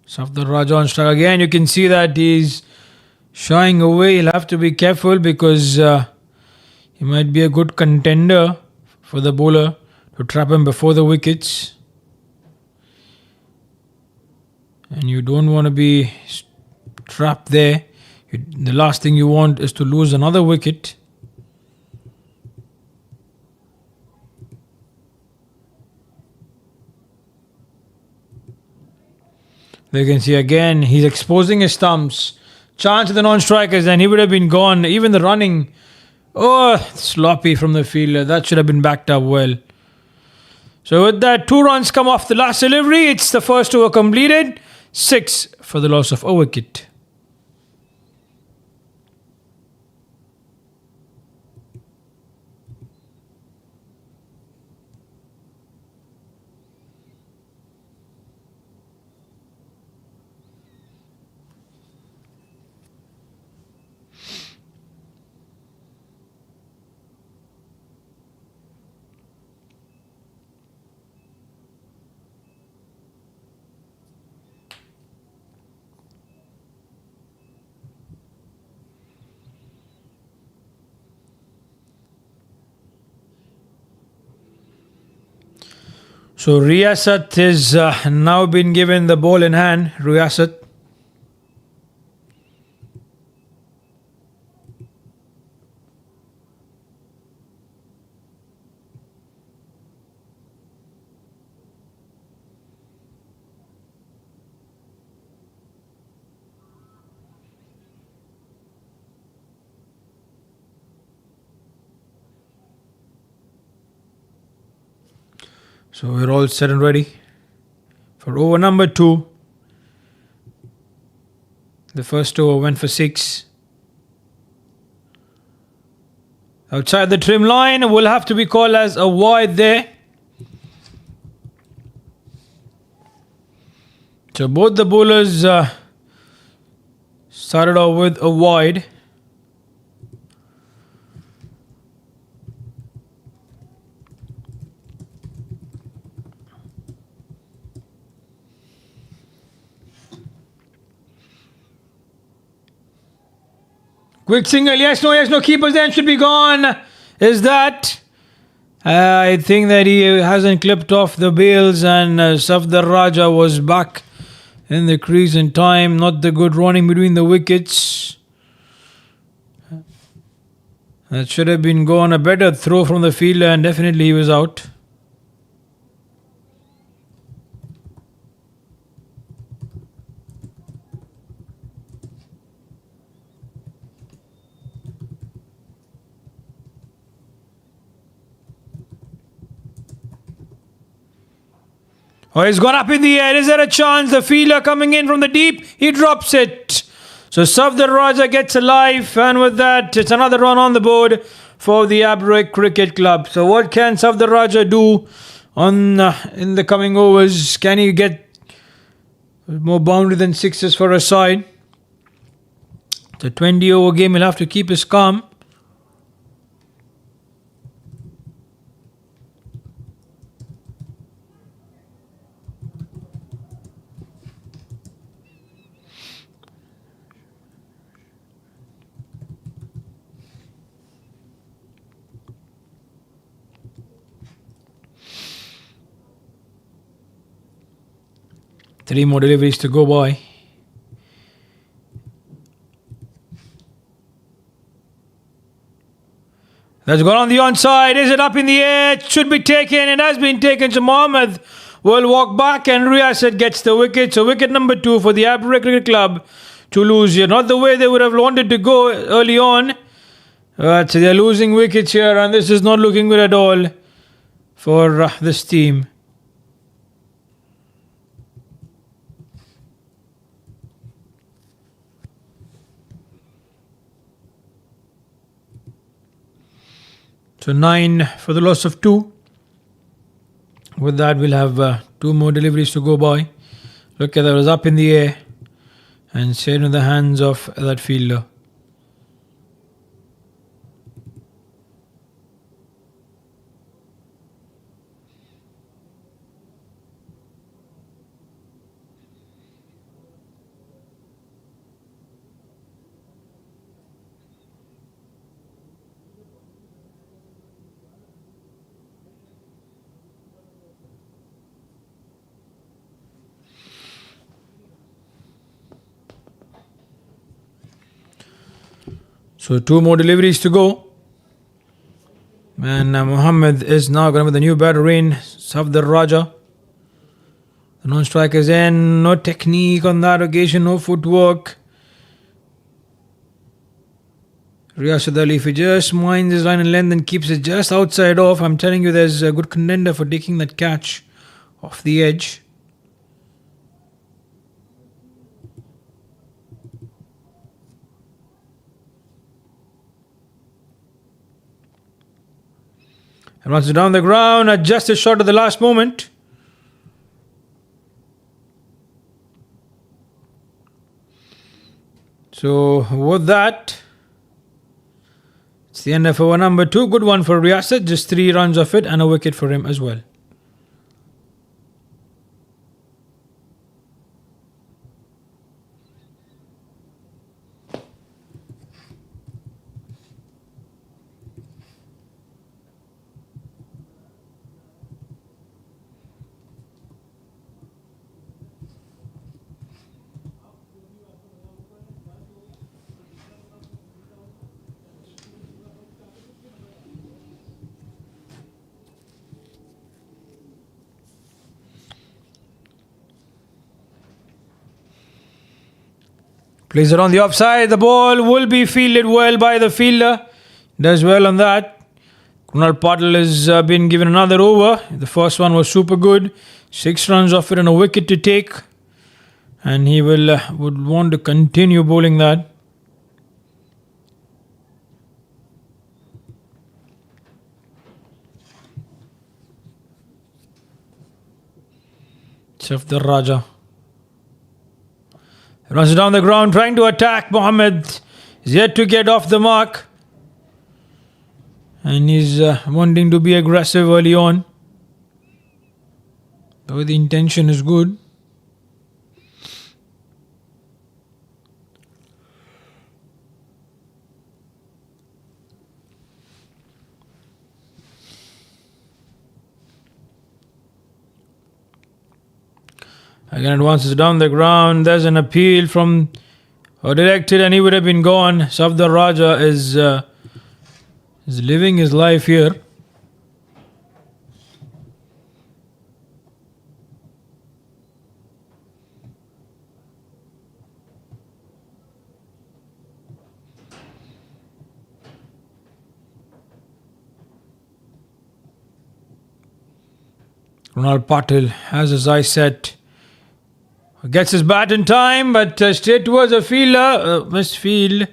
Safdar Raja on strike again. You can see that he's shying away. He'll have to be careful because he might be a good contender for the bowler to trap him before the wickets. And you don't want to be trapped there. The last thing you want is to lose another wicket. You can see again, he's exposing his stumps. Chance of the non-strikers, and he would have been gone. Even the running, sloppy from the fielder. That should have been backed up well. So with that, 2 runs come off the last delivery. It's the first over completed. 6 for the loss of a wicket. So Riyasat has now been given the ball in hand. Riyasat. So we're all set and ready for over number 2. The first over went for 6. Outside the trim line, will have to be called as a wide there. So both the bowlers started off with a wide. Quick single, yes, no, keepers then should be gone. Is that? I think that he hasn't clipped off the bails, and Safdar Raja was back in the crease in time. Not the good running between the wickets. That should have been gone. A better throw from the fielder, and definitely he was out. Oh, he's gone up in the air. Is there a chance? The fielder coming in from the deep. He drops it. So Safdar Raja gets a life, and with that, it's another run on the board for the Abra Cricket Club. So what can Safdar Raja do in the coming overs? Can he get more boundary than 6s for a side? It's a 20 over game. He'll have to keep his calm. Three more deliveries to go by. That's gone on the onside. Is it up in the air? It should be taken. It has been taken. So Mohammed will walk back, and Riyasat gets the wicket. So wicket number 2 for the Abra Cricket Club to lose here. Not the way they would have wanted to go early on. But they're losing wickets here, and this is not looking good at all for this team. So 9 for the loss of 2. With that, we'll have 2 more deliveries to go by. Look at that, it was up in the air and stayed in the hands of that fielder. So 2 more deliveries to go. And Mohammed is now going with the new batter in. Safdar Raja. The non-strike is in. No technique on that occasion. No footwork. Riyasad Ali, if he just minds his line and length and keeps it just outside off, I'm telling you there's a good contender for taking that catch off the edge. And runs it down the ground at just a shot at the last moment. So with that, it's the end of over number 2. Good one for Riyasad. Just 3 runs off it and a wicket for him as well. Plays it on the offside. The ball will be fielded well by the fielder. Does well on that. Kunal Patil has been given another over. The first one was super good. 6 runs off it and a wicket to take. And he would want to continue bowling that. Safdar Raja. Runs it down the ground, trying to attack. Mohammed is yet to get off the mark. And he's wanting to be aggressive early on. Though the intention is good. Again, advances down the ground. There's an appeal from directed, and he would have been gone. Safdar Raja is living his life here. Kunal Patil has his eyes set. Gets his bat in time, but straight towards the fielder. Misfield.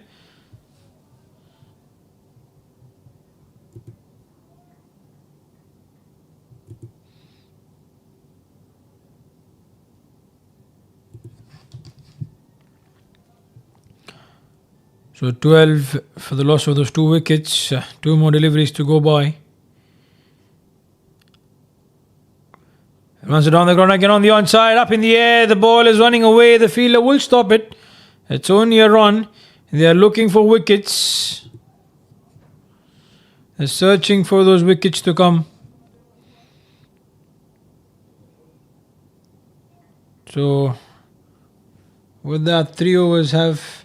So 12 for the loss of those 2 wickets. 2 more deliveries to go by. Runs it down the ground again on the onside, up in the air. The ball is running away. The fielder will stop it. It's only a run. They are looking for wickets. They're searching for those wickets to come. So, with that, 3 overs have.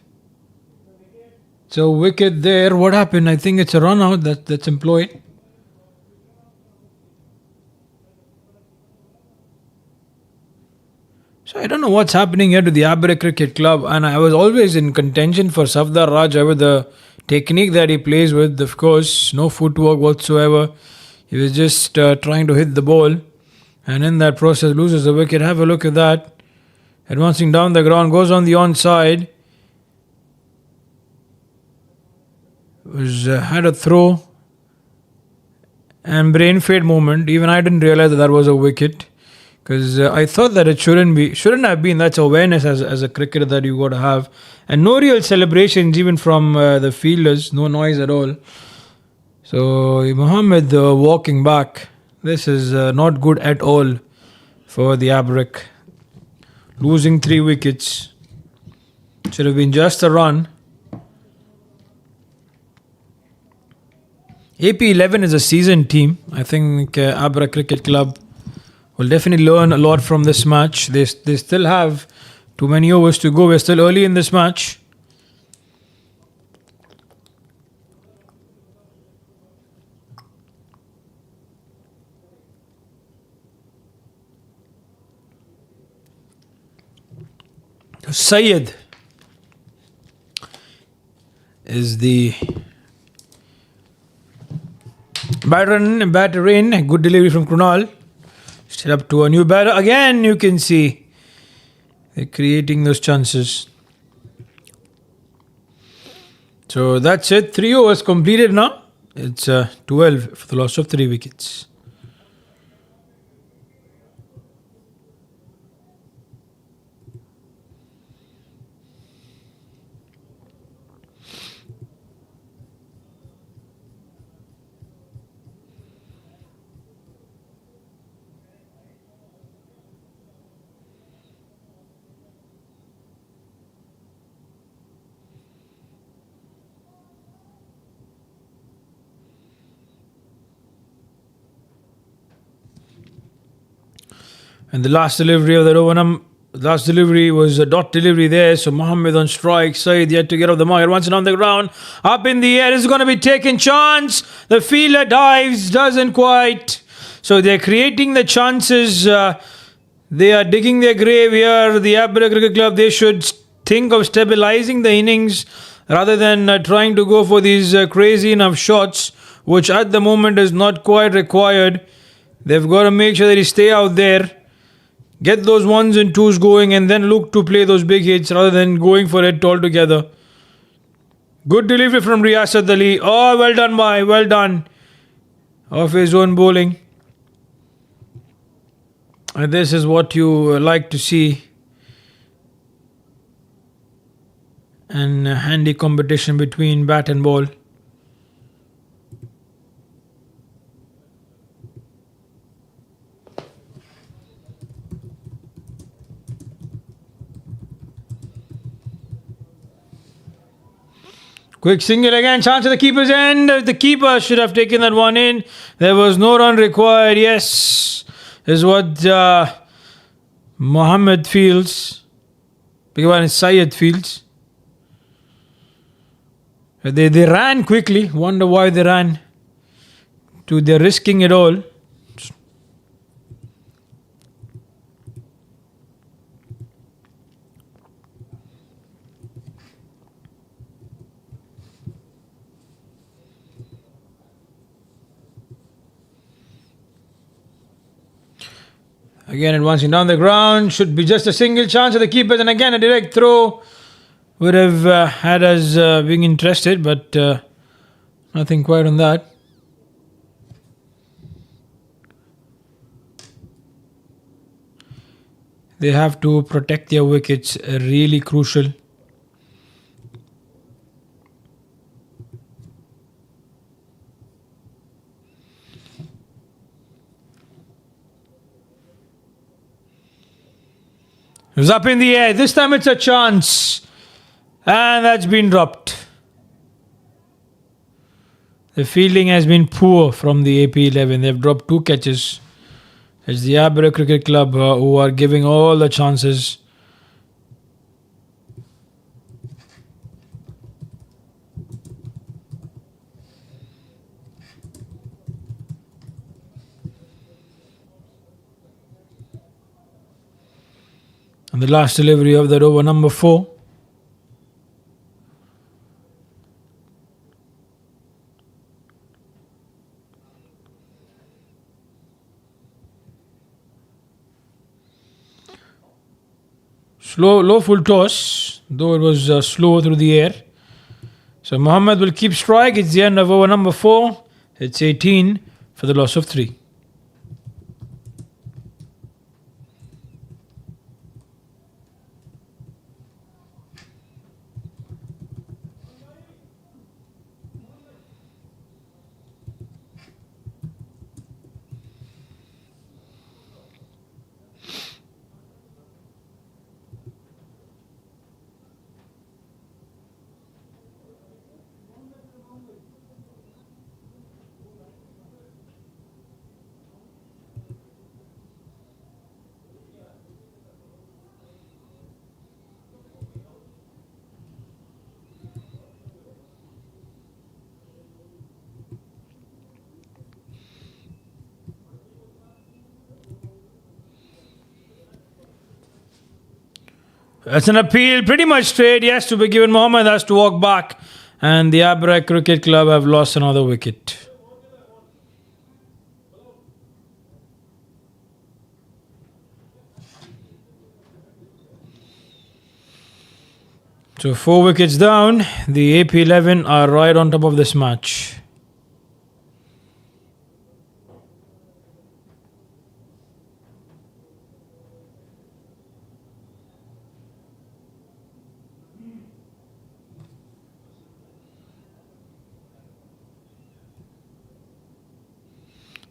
So, wicket there. What happened? I think it's a run out that's employed. So I don't know what's happening here to the Abra Cricket Club, and I was always in contention for Safdar Raja with the technique that he plays with. Of course, no footwork whatsoever. He was just trying to hit the ball, and in that process loses the wicket. Have a look at that. Advancing down the ground, goes on the onside. Had a throw and brain fade moment. Even I didn't realize that was a wicket. Because I thought that it shouldn't have been. That's awareness as a cricketer that you got to have. And no real celebrations even from the fielders. No noise at all. So Mohammed walking back. This is not good at all for the Abra. Losing 3 wickets. Should have been just a run. AP11 is a seasoned team. I think Abra Cricket Club will definitely learn a lot from this match. They still have too many overs to go. We're still early in this match. Syed is the batter in. Good delivery from Krunal. Still up to a new batter. Again, you can see they're creating those chances. So that's it. 3 overs completed now. It's 12 for the loss of 3 wickets. And the last delivery of that over last delivery was a dot delivery there. So Mohammed on strike. Saeed yet to get off the market. Once and on the ground. Up in the air. Is going to be taken chance. The fielder dives. Doesn't quite. So they're creating the chances. They are digging their grave here. The Abra Cricket Club, they should think of stabilizing the innings rather than trying to go for these crazy enough shots, which at the moment is not quite required. They've got to make sure that they stay out there. Get those ones and twos going and then look to play those big hits rather than going for it altogether. Good delivery from Riyasat Ali. Oh, well done. Off his own bowling. And this is what you like to see. And handy competition between bat and ball. Quick single again, chance at the keeper's end. The keeper should have taken that one in. There was no run required. Yes, is what Mohammed feels. Big one is Syed feels. They ran quickly. Wonder why they ran. They're risking it all. Again, advancing down the ground. Should be just a single chance of the keepers. And again, a direct throw would have had us being interested, but nothing quite on that. They have to protect their wickets. Really crucial. It was up in the air. This time it's a chance. And that's been dropped. The fielding has been poor from the AP11. They've dropped 2 catches. It's the Abra Cricket Club who are giving all the chances. And the last delivery of that over number 4. Low full toss, though it was slow through the air. So Mohammed will keep strike. It's the end of over number 4. It's 18 for the loss of 3. That's an appeal, pretty much straight. He has to be given. Mohammed has to walk back. And the Abra Cricket Club have lost another wicket. So 4 wickets down. The AP11 are right on top of this match.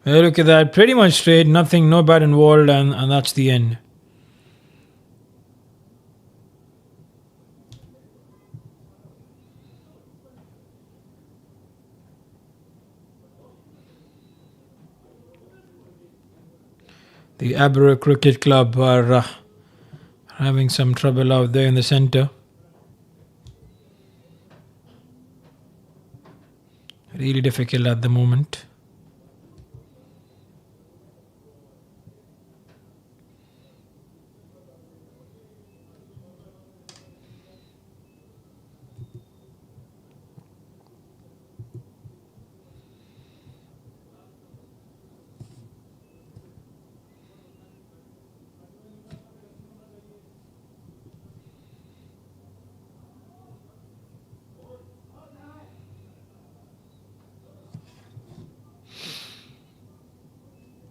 Hey, look at that, pretty much straight, nothing, no bat involved, and that's the end. The Abra Cricket Club are having some trouble out there in the centre. Really difficult at the moment.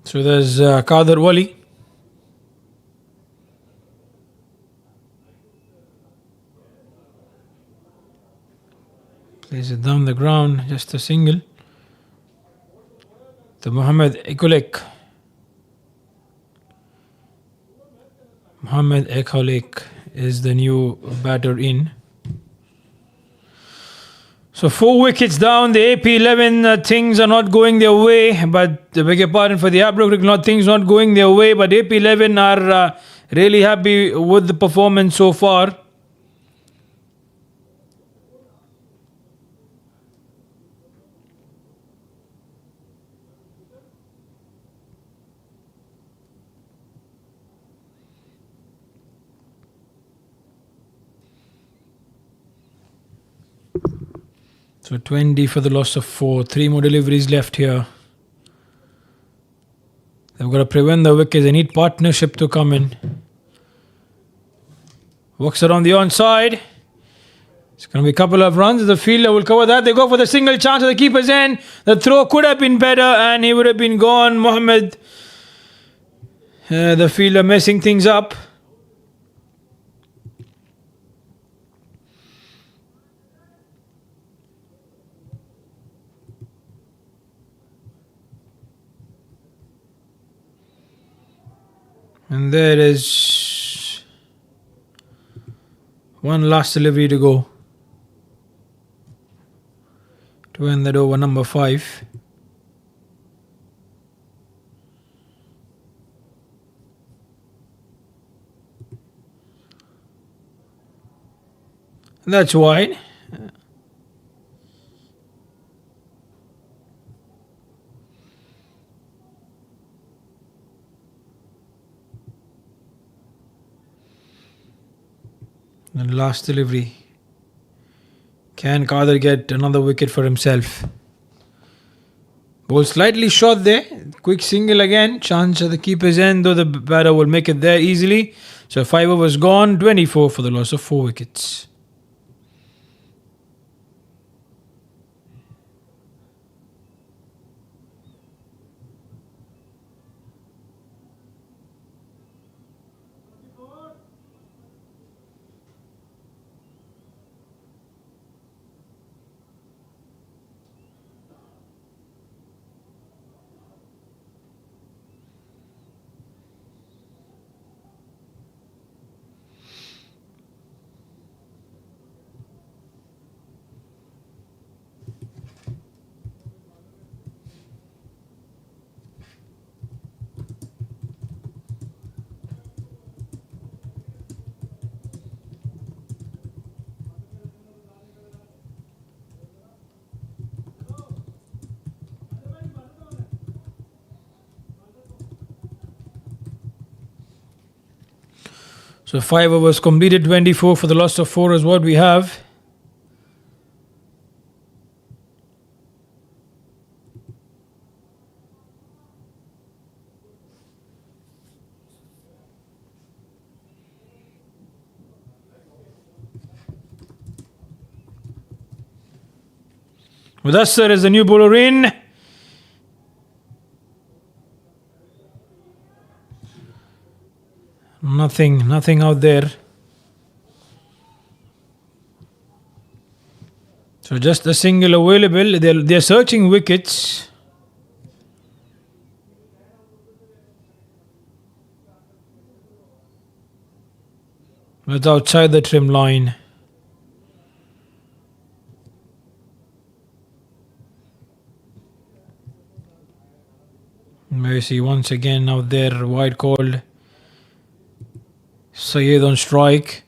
So there's Kader Wali. Plays it down the ground, just a single. To Mohammed Ekolek. Mohammed Ekolek is the new batter in. So 4 wickets down, the AP11 things are not going their way, but I beg your pardon for the Abra Cricket, things not going their way, but AP11 are really happy with the performance so far. So 20 for the loss of 4. 3 more deliveries left here. They've got to prevent the wickets. They need partnership to come in. Works around the onside. It's going to be a couple of runs. The fielder will cover that. They go for the single chance at the keeper's end. The throw could have been better and he would have been gone. Mohammed, the fielder, messing things up. And there is one last delivery to go to end that over, number 5. That's wide. And last delivery. Can Kader get another wicket for himself? Ball slightly short there. Quick single again. Chance at the keeper's end, though the batter will make it there easily. So 5 overs gone. 24 for the loss of 4 wickets. So 5 overs completed, 24 for the loss of 4 is what we have. With us, sir, is the new bowler in. Nothing out there. So just a single available. They're searching wickets. It's outside the trim line. Messi once again out there, wide called. Sayed on strike.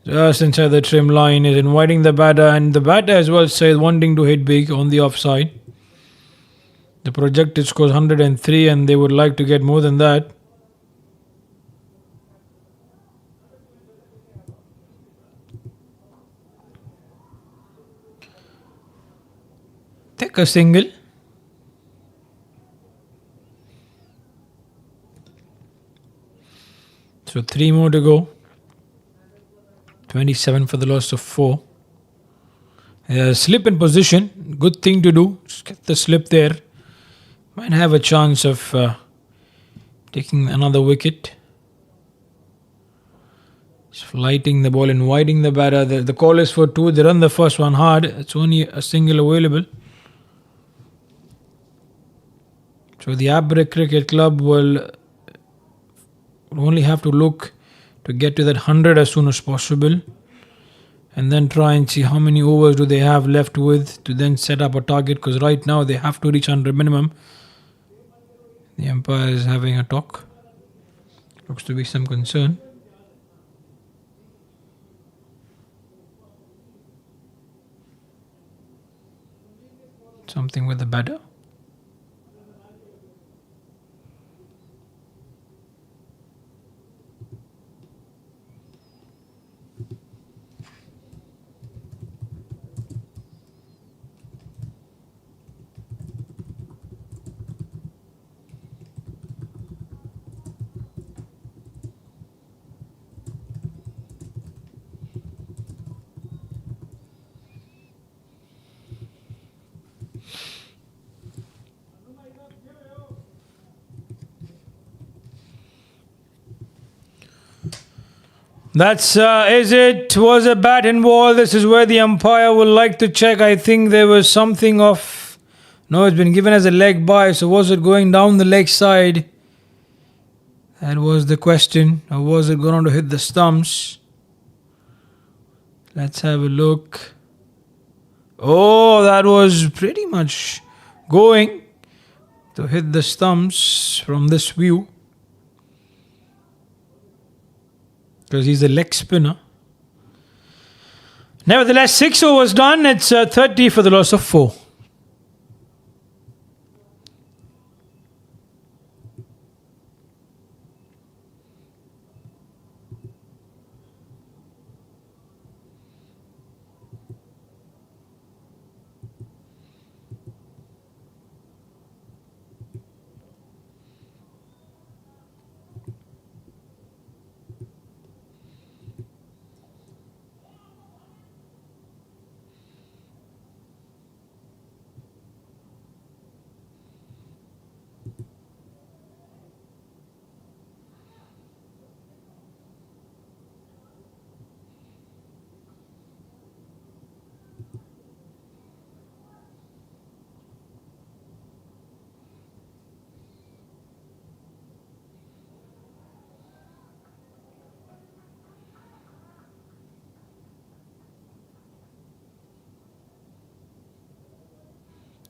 Just inside the trim line, is inviting the batter, and the batter as well says wanting to hit big on the offside. The projected score is 103 and they would like to get more than that. Take a single. So 3 more to go. 27 for the loss of 4. Slip in position. Good thing to do. Just get the slip there. Might have a chance of taking another wicket. Just flighting the ball, inviting the batter. The call is for 2. They run the first one hard. It's only a single available. So the Abra Cricket Club will only have to look to get to that 100 as soon as possible, and then try and see how many overs do they have left with to then set up a target, because right now they have to reach 100 minimum. The umpire is having a talk. Looks to be some concern. Something with the batter. That's is it? Was a bat and ball. This is where the umpire would like to check. I think there was something of... No, it's been given as a leg by. So was it going down the leg side? That was the question. Or was it going to hit the stumps? Let's have a look. Oh, that was pretty much going to hit the stumps from this view, because he's a leg spinner. Nevertheless, 6 overs done. It's 30 for the loss of 4.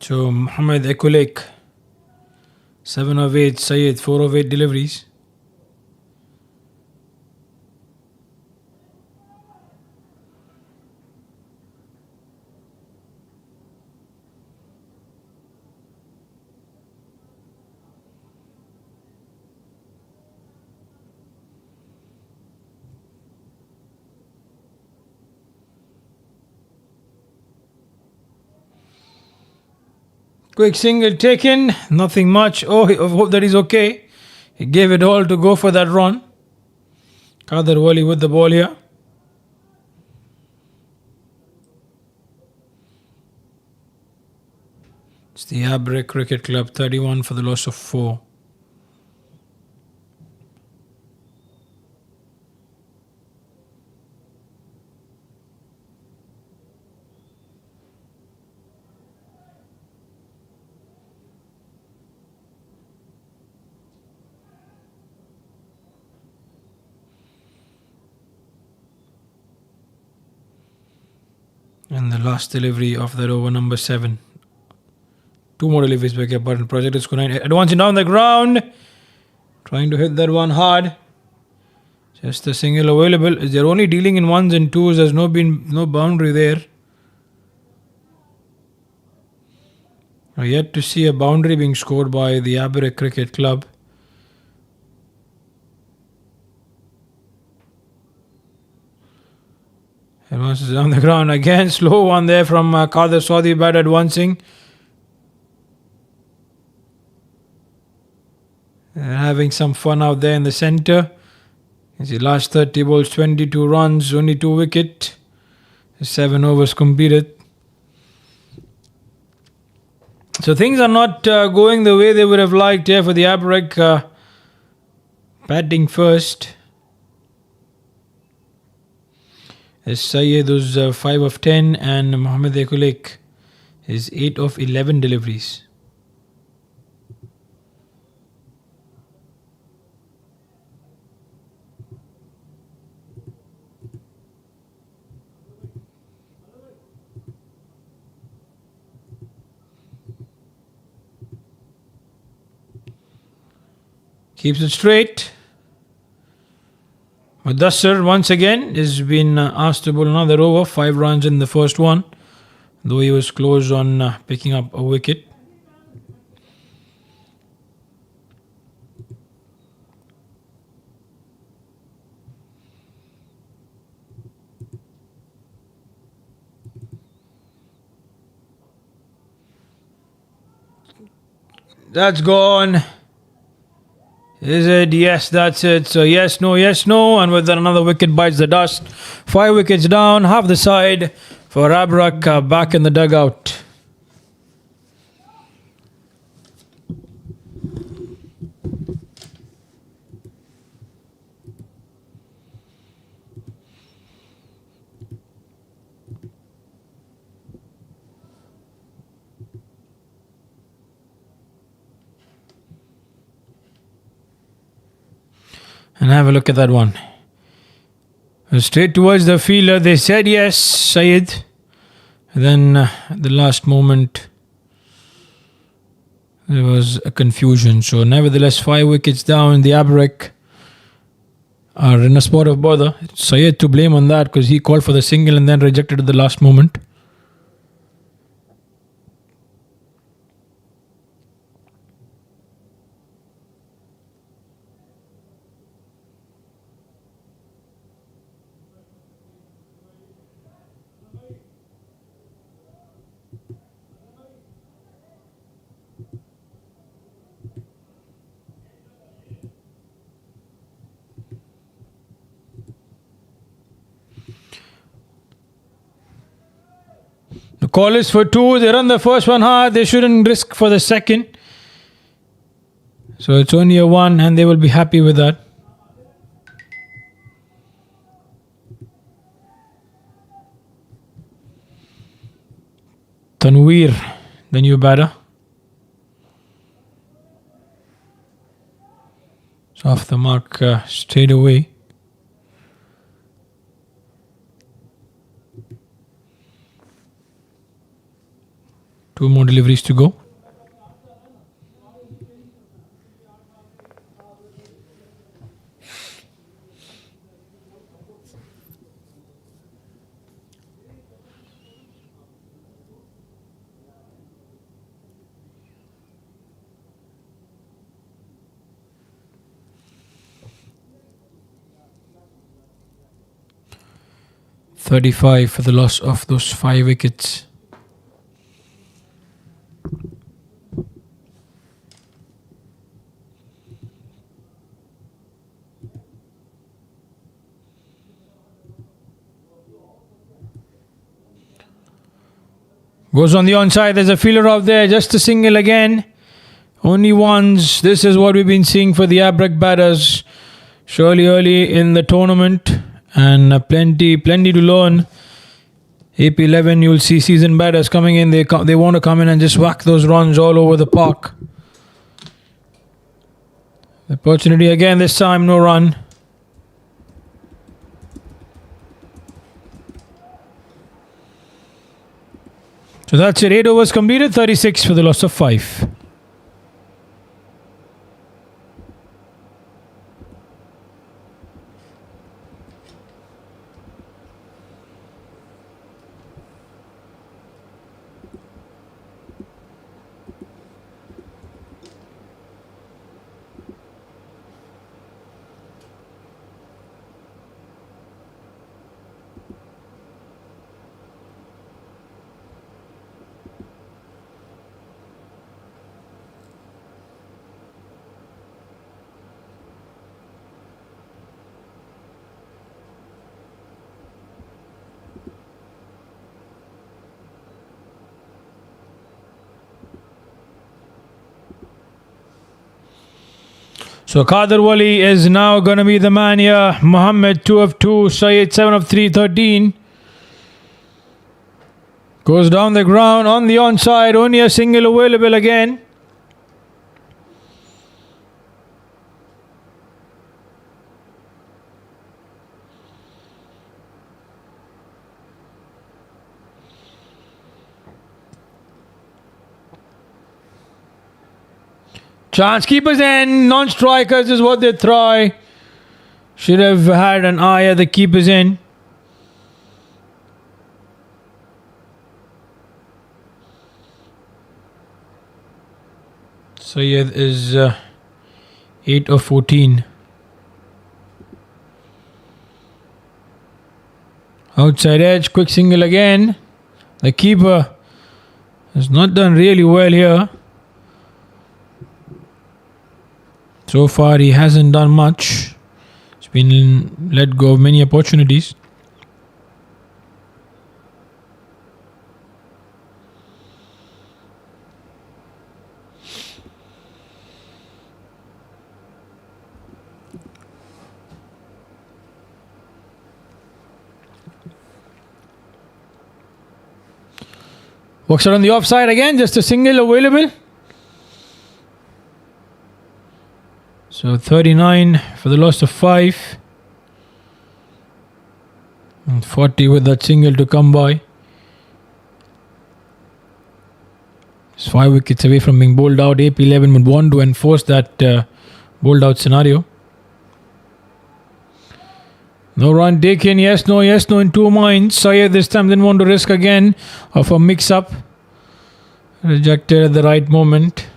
So Mohamed Ekulek, 7 of 8, Sayed, 4 of 8 deliveries. Quick single taken. Nothing much. Oh, I hope that he's okay. He gave it all to go for that run. Kader Wali with the ball here. It's the Abra Cricket Club, 31 for the loss of 4. And the last delivery of that over, number 7. 2 more deliveries, beg your pardon. Project is going advancing down the ground. Trying to hit that one hard. Just a single available. They're only dealing in 1s and 2s. There's no boundary there. I've yet to see a boundary being scored by the Abra Cricket Club. Advances down the ground again. Slow one there from Kader Saudi bat advancing. Having some fun out there in the centre. It's the last 30 balls, 22 runs, only 2 wicket. 7 overs completed. So things are not going the way they would have liked here for the Abra. Batting first. As Syed was 5 of 10 and Mohammad Ekulik is 8 of 11 deliveries. Keeps it straight. Mudassir once again has been asked to bowl another over. 5 runs in the first one, though he was close on picking up a wicket. That's gone. Is it? Yes, that's it. So yes, no, and with that another wicket bites the dust. 5 wickets down, half the side for Abra back in the dugout. And have a look at that one. Straight towards the fielder. They said yes, Syed. Then at the last moment, there was a confusion. So nevertheless, 5 wickets down. The Abra are in a spot of bother. Syed to blame on that because he called for the single and then rejected at the last moment. The call is for 2. They run the first one hard. They shouldn't risk for the second. So it's only a 1 and they will be happy with that. Tanweer, the new batter. So off the mark straight away. Two more deliveries to go. $35 for the loss of those 5 wickets. Goes on the onside. There's a fielder out there. Just a single again. Only ones. This is what we've been seeing for the Abra batters. Surely early in the tournament. And plenty to learn. AP11, you'll see seasoned batters coming in. They want to come in and just whack those runs all over the park. The opportunity again this time. No run. So that's it. 8 overs completed. 36 for the loss of 5. So Qadar Wali is now going to be the man here. Mohammed 2 of 2. Syed 7 of 3, 13. Goes down the ground on the onside. Only a single available again. Chance keepers in, non-strikers is what they try. Should have had an eye at the keepers in. Syed is 8 of 14. Outside edge, quick single again. The keeper has not done really well here. So far, he hasn't done much. He's been let go of many opportunities. Works out on the offside again, just a single available. So 39 for the loss of 5. And 40 with that single to come by. It's 5 wickets away from being bowled out. AP11 would want to enforce that bowled out scenario. No run taken. Yes, no in 2 minds. Syed this time didn't want to risk again of a mix-up. Rejected at the right moment.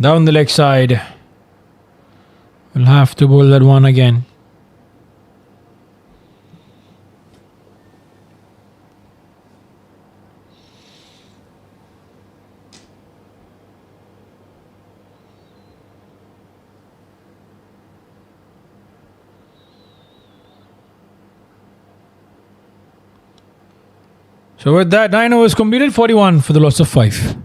Down the leg side. We'll have to bowl that one again. So with that, 9 overs completed, 41 for the loss of 5.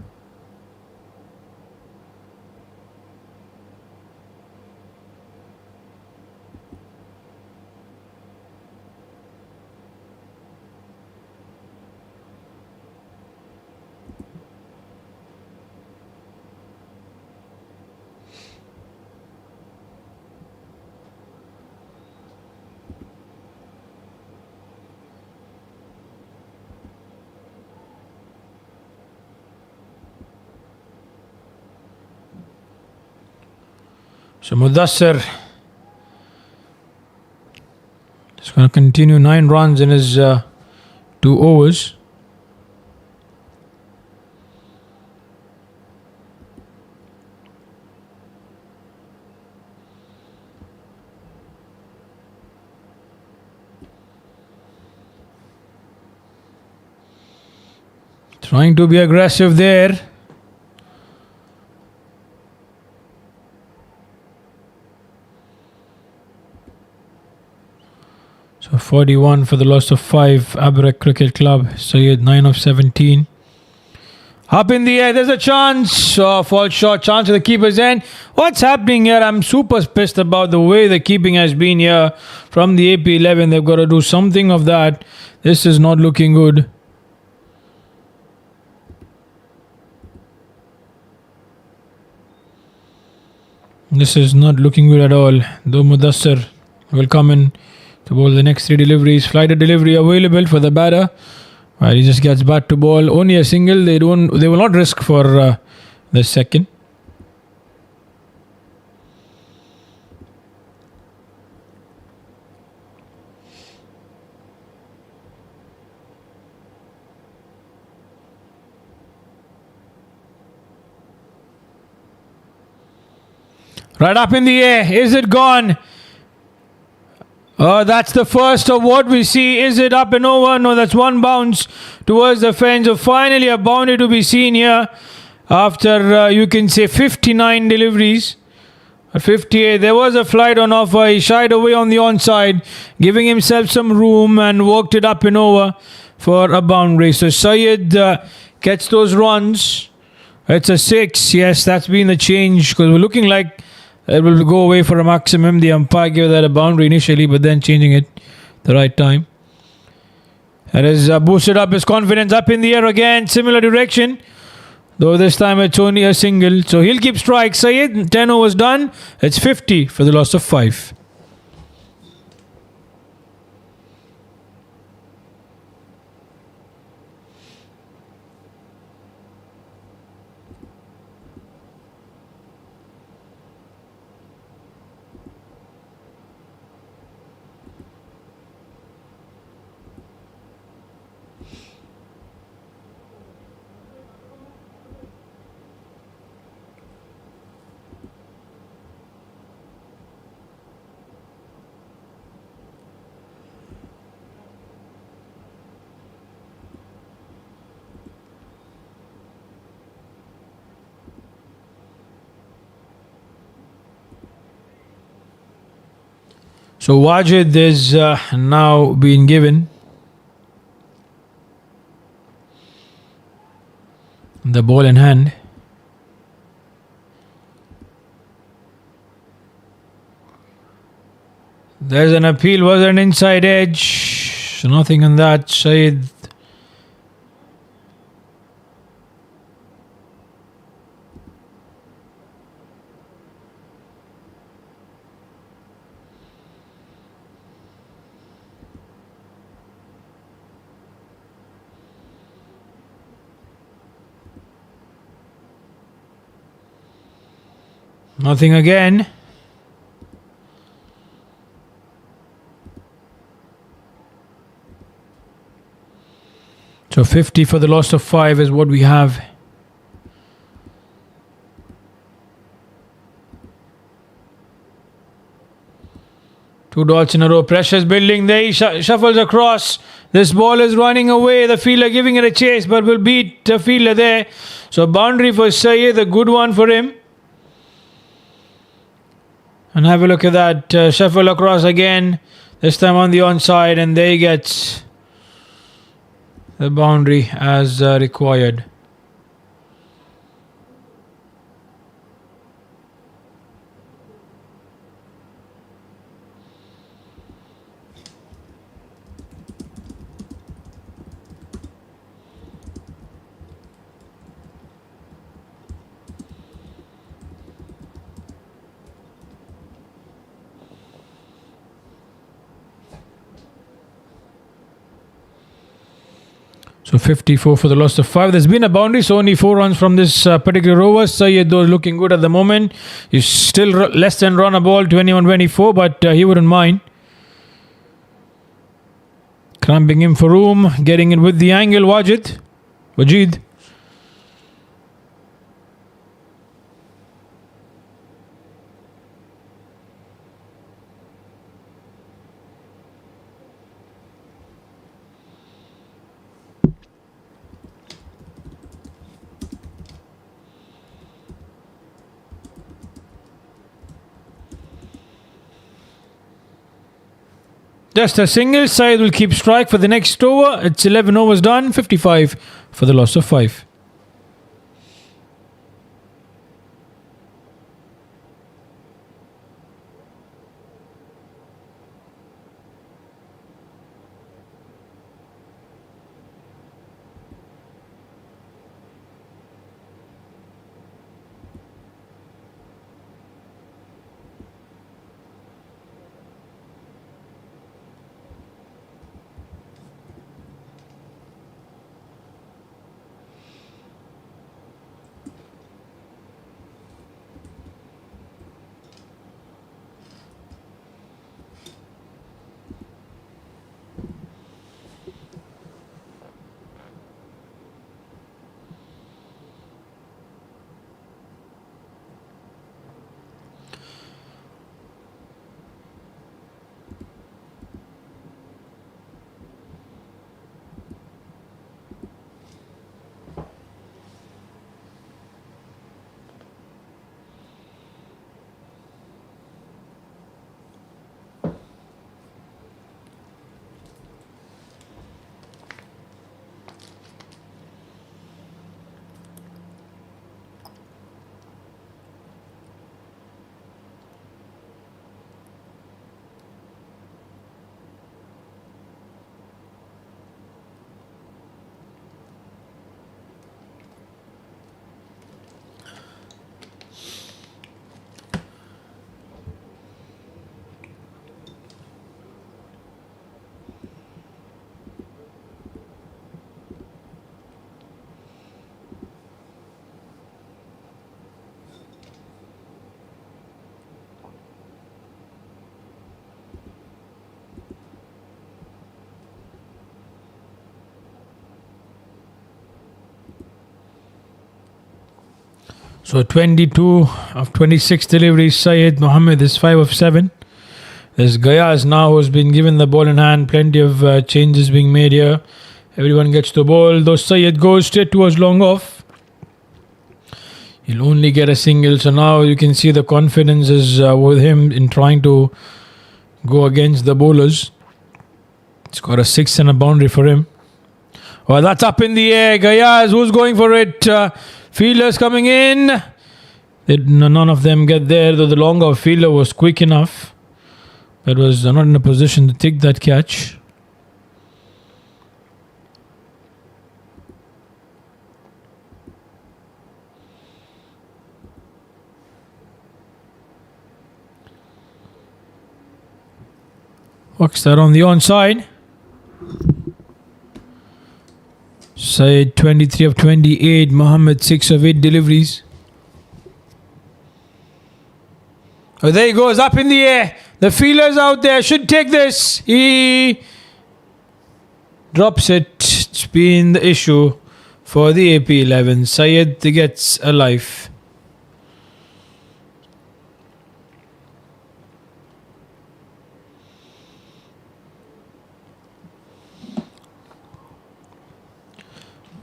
So Mudassir is going to continue 9 runs in his 2 overs. Trying to be aggressive there. 41 for the loss of 5. Abra Cricket Club. Sayed 9 of 17. Up in the air, there's a chance. Fall short, chance to the keeper's end. What's happening here? I'm super pissed about the way the keeping has been here from the AP11. They've got to do something of that. This is not looking good. This is not looking good at all. Though Mudassir will come in to bowl the next 3 deliveries. Flighted delivery available for the batter. He just gets back to ball. Only a single. They will not risk for the second. Right up in the air. Is it gone? That's the first of what we see. Is it up and over? No, that's one bounce towards the fence. So finally a boundary to be seen here after you can say 59 deliveries. At 58, there was a flight on offer. He shied away on the onside, giving himself some room and worked it up and over for a boundary. So Syed gets those runs. It's a 6. Yes, that's been the change because we're looking like it will go away for a maximum. The umpire gave that a boundary initially, but then changing it the right time. That has boosted up his confidence. Up in the air again, similar direction. Though this time it's only a single. So he'll keep strike. Syed, 10 overs done. It's 50 for the loss of 5. So Wajid is now being given the ball in hand. There's an appeal, was an inside edge. So nothing on that. Syed nothing again. So 50 for the loss of 5 is what we have. Two dots in a row. Pressure's building there. He shuffles across. This ball is running away. The fielder giving it a chase, but will beat the fielder there. So boundary for Syed, a good one for him. And have a look at that. Shuffle across again. This time on the onside, and there he gets the boundary as required. So 54 for the loss of 5. There's been a boundary, so only 4 runs from this particular over. Syed though looking good at the moment. He's still less than run a ball, 21-24, but he wouldn't mind. Cramping him for room, getting it with the angle. Wajid. Just a single side will keep strike for the next over. It's 11 overs done, 55 for the loss of 5. So 22 of 26 deliveries, Syed Mohammed is 5 of 7. There's Gayaz now who's been given the ball in hand. Plenty of changes being made here. Everyone gets the ball. Though Syed goes straight towards long off. He'll only get a single. So now you can see the confidence is with him in trying to go against the bowlers. It's got a 6 and a boundary for him. Well, that's up in the air. Gayaz, who's going for it? Fielders coming in. None of them get there, though the longer fielder was quick enough. But was not in a position to take that catch. Walks that on the onside. Syed 23 of 28, Mohammed 6 of 8 deliveries. Oh, there he goes, up in the air. The fielders out there should take this. He drops it. It's been the issue for the AP11. Syed gets a life.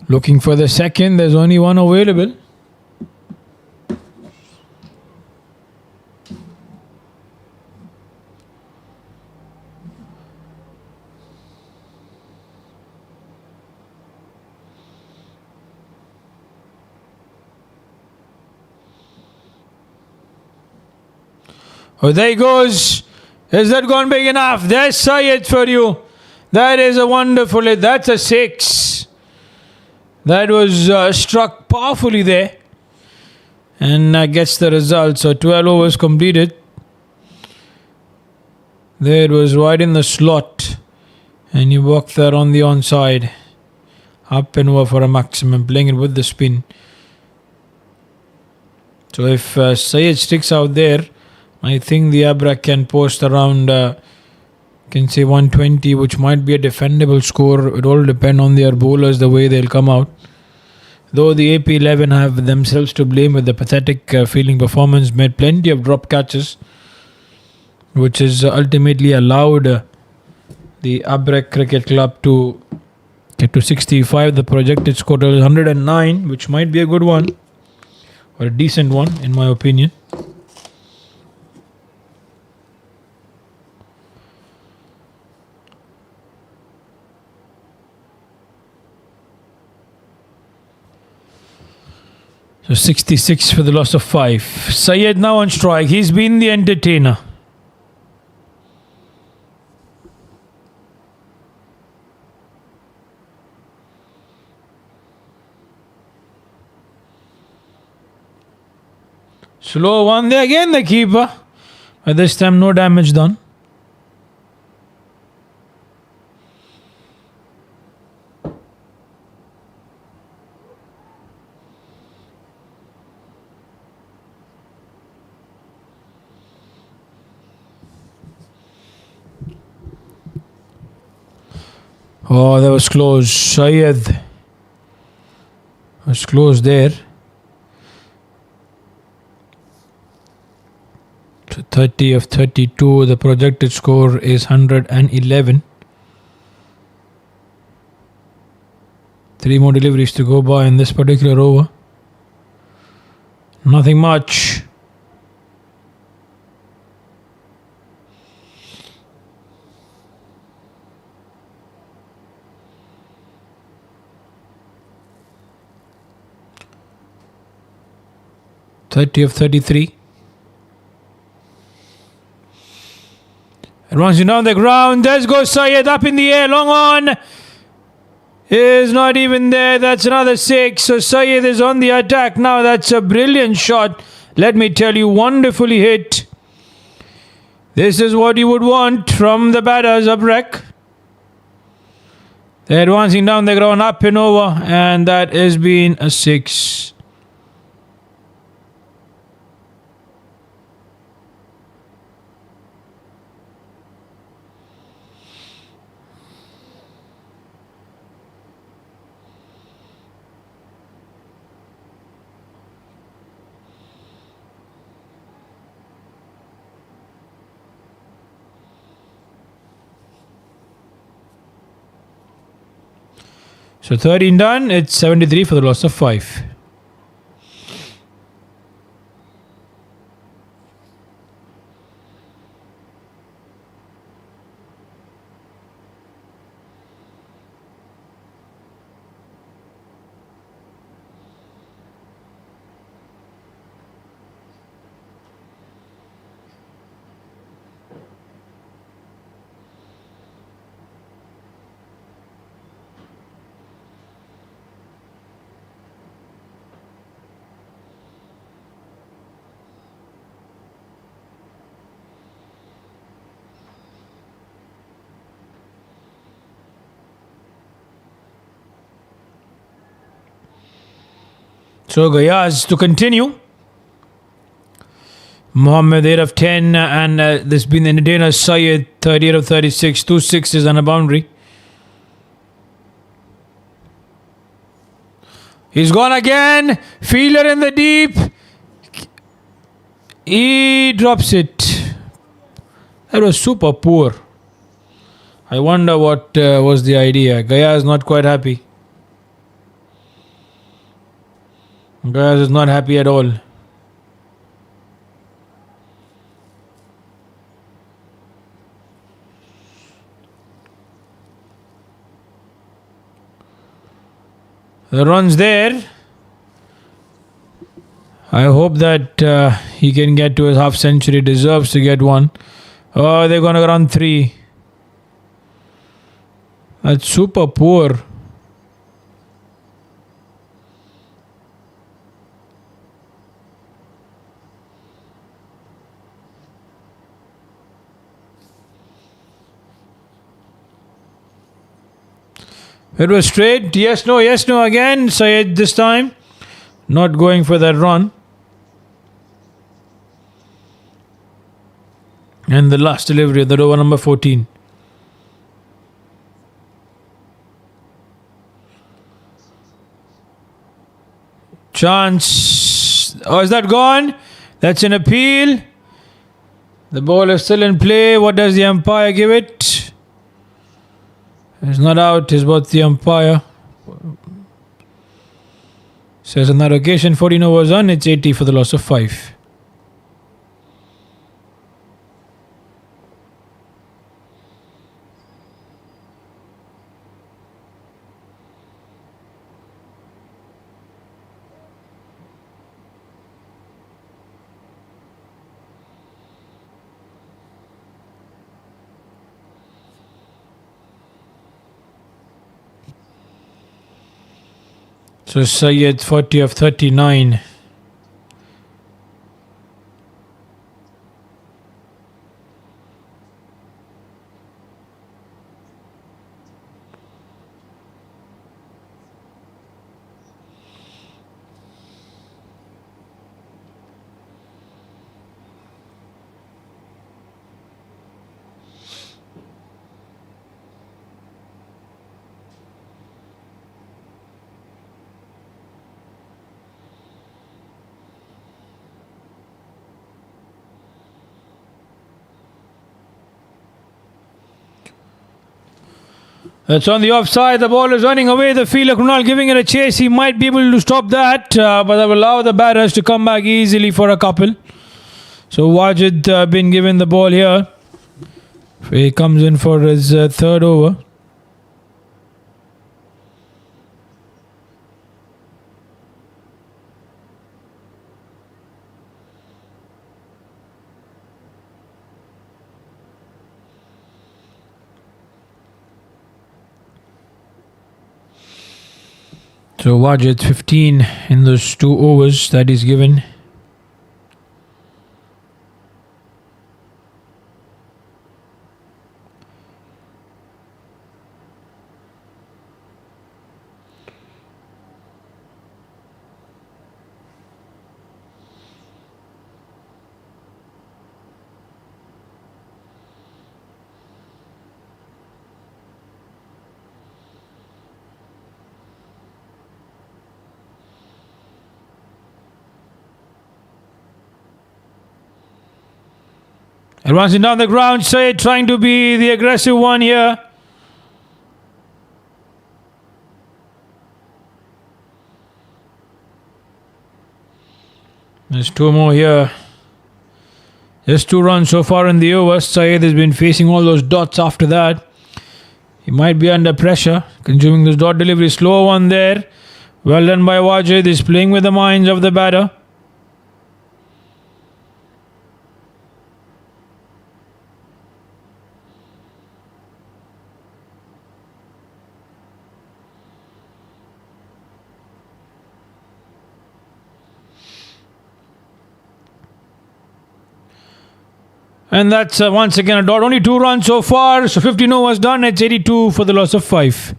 Looking for the second, there's only one available. Oh, there he goes. Is that gone big enough? There's Syed for you. That is a wonderful hit. That's a 6. That was struck powerfully there. And gets the result. So 12 overs completed. There it was right in the slot. And you walk there on the onside. Up and over for a maximum. Playing it with the spin. So if Syed sticks out there, I think the Abra can post around, can say 120, which might be a defendable score. It all depends on their bowlers, the way they'll come out. Though the AP11 have themselves to blame with the pathetic fielding performance, made plenty of drop catches, which has ultimately allowed the Abra Cricket Club to get to 65. The projected score is 109, which might be a good one, or a decent one, in my opinion. So 66 for the loss of 5. Syed now on strike. He's been the entertainer. Slow one there again, the keeper. But this time no damage done. Oh, that was close. Syed was close there. So 30 of 32. The projected score is 111. 3 more deliveries to go by in this particular over. Nothing much. (30 of 33). Advancing down the ground. There goes Syed up in the air. Long on. Is not even there. That's another 6. So Syed is on the attack now. That's a brilliant shot. Let me tell you, wonderfully hit. This is what you would want from the batters of Rec. They're advancing down the ground, up and over, and that has been a 6. So 13 done, it's 73 for the loss of 5. So Gayaz to continue. Mohammed 8 of 10, and there's been the entertainer Syed 38 of 36, 2 6s and a boundary. He's gone again. Fielder in the deep. He drops it. That was super poor. I wonder what was the idea. Gayaz is not quite happy. Gayaz is not happy at all. The run's there. I hope that he can get to his half century. Deserves to get one. Oh, they're going to run 3. That's super poor. It was straight. Yes, no again. Syed this time. Not going for that run. And the last delivery of the over number 14. Chance. Oh, is that gone? That's an appeal. The ball is still in play. What does the umpire give it? It's not out. It's what the umpire says on that occasion. 14 overs on. It's 80 for the loss of 5. So Syed 40 of 39. That's on the offside. The ball is running away. The fielder Kunal giving it a chase. He might be able to stop that, but that will allow the batters to come back easily for a couple. So Wajid been given the ball here. He comes in for his third over. So Wajid 15 in those 2 overs that he's given. Advancing down the ground, Syed trying to be the aggressive one here. There's 2 more here. Just 2 runs so far in the over. Syed has been facing all those dots after that. He might be under pressure, consuming this dot delivery. Slow one there. Well done by Wajid. He's playing with the minds of the batter. And that's once again a dot. Only 2 runs so far. So 15 overs done. It's 82 for the loss of 5.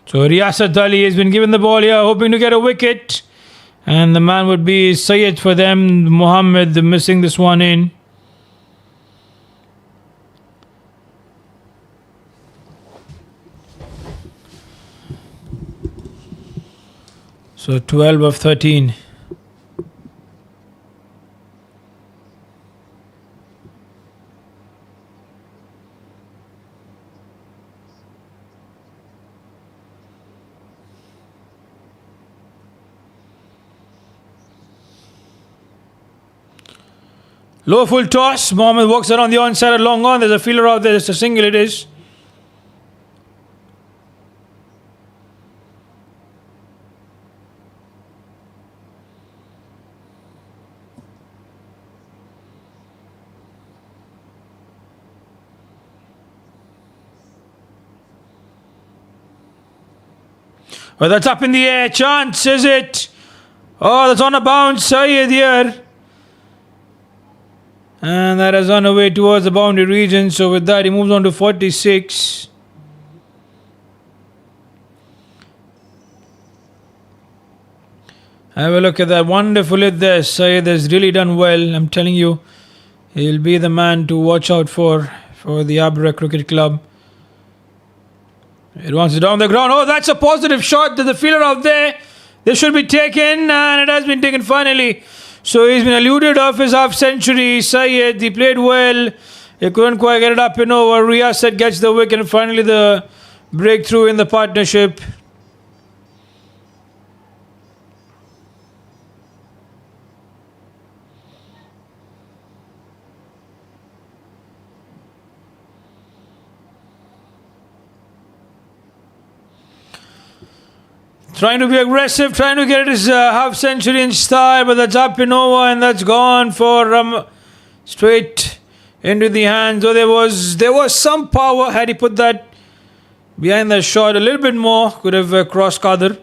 So Riyasat Ali has been given the ball here, hoping to get a wicket. And the man would be Syed for them. Mohammed missing this one in. So 12 of 13. Low full toss. Mohammed walks around the onside at long on. There's a fielder out there. It's a single, it is. Well, that's up in the air. Chance, is it? Oh, that's on a bounce. Syed here. And that has run away towards the boundary region. So with that, he moves on to 46. Have a look at that wonderful hit there. Syed has really done well. I'm telling you, He'll be the man to watch out for the Abra Cricket Club. It wants it down the ground. Oh, that's a positive shot to the fielder out there. This should be taken, and it has been taken finally. So he's been eluded off his half century. Syed, he played well. He couldn't quite get it up and over. Riyasat gets the wicket, and finally the breakthrough in the partnership. Trying to be aggressive, trying to get his half century in style, but that's up and over, and that's gone for straight into the hands. So there was some power. Had he put that behind the shot a little bit more, could have crossed Qadr.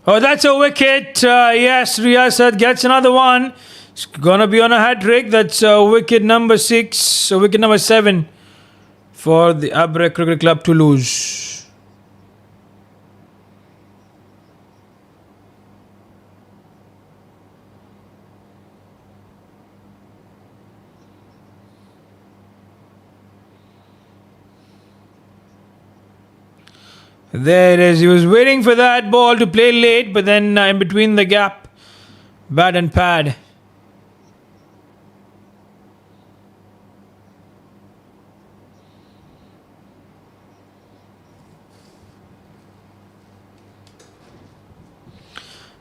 Oh, that's a wicket. Yes, Riyasat gets another one. It's going to be on a hat-trick. That's wicket number 6, wicket number 7 for the Abra Cricket Club to lose. There it is. He was waiting for that ball to play late, but then in between the gap, bat and pad.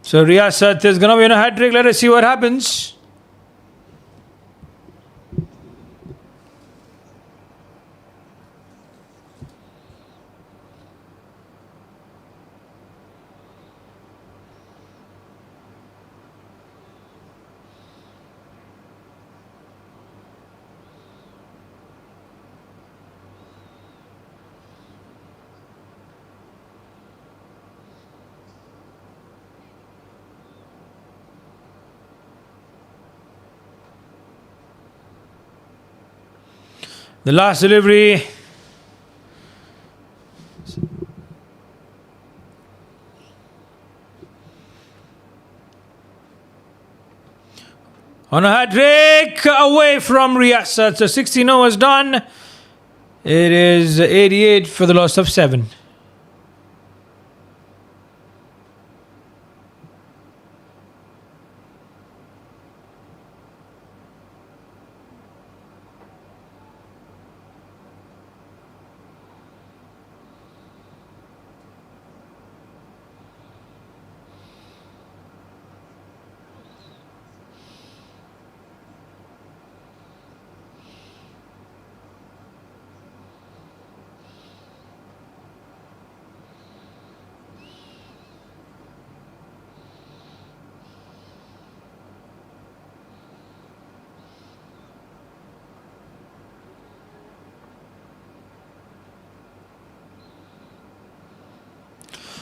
So Riyasat is going to be on a hat-trick. Let us see what happens. The last delivery. On a hat-trick away from Riyasat. So 16 overs done. It is 88 for the loss of 7.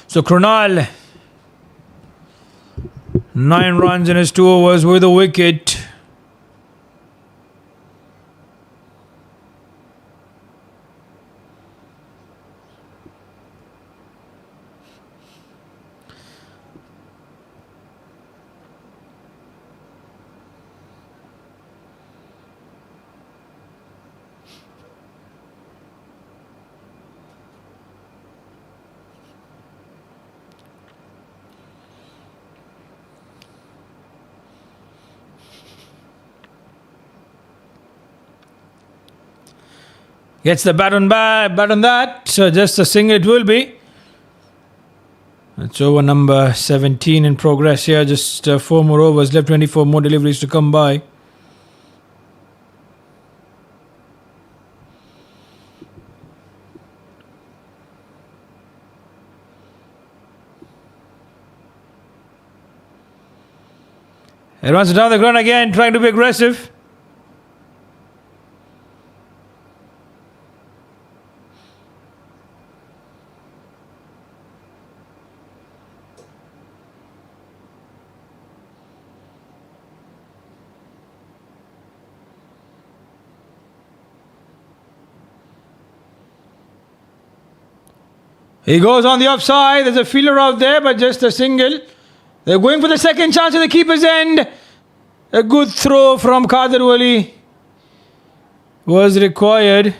So Krunal, 9 runs in his 2 overs with a wicket. Gets the bat on that. So just a single it will be. That's over number 17 in progress here. Just 4 more overs left. 24 more deliveries to come by. He runs down the ground again, trying to be aggressive. He goes on the offside. There's a fielder out there, but just a single. They're going for the second chance at the keeper's end. A good throw from Qadir Wali was required.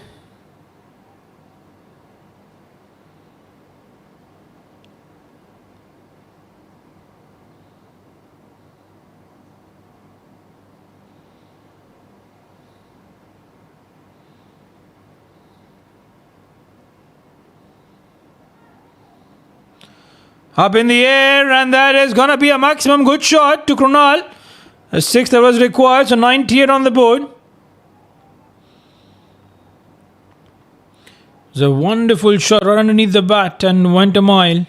Up in the air, and that is going to be a maximum good shot to Krunal. A 6 that was required, so 98 on the board. It's a wonderful shot right underneath the bat and went a mile.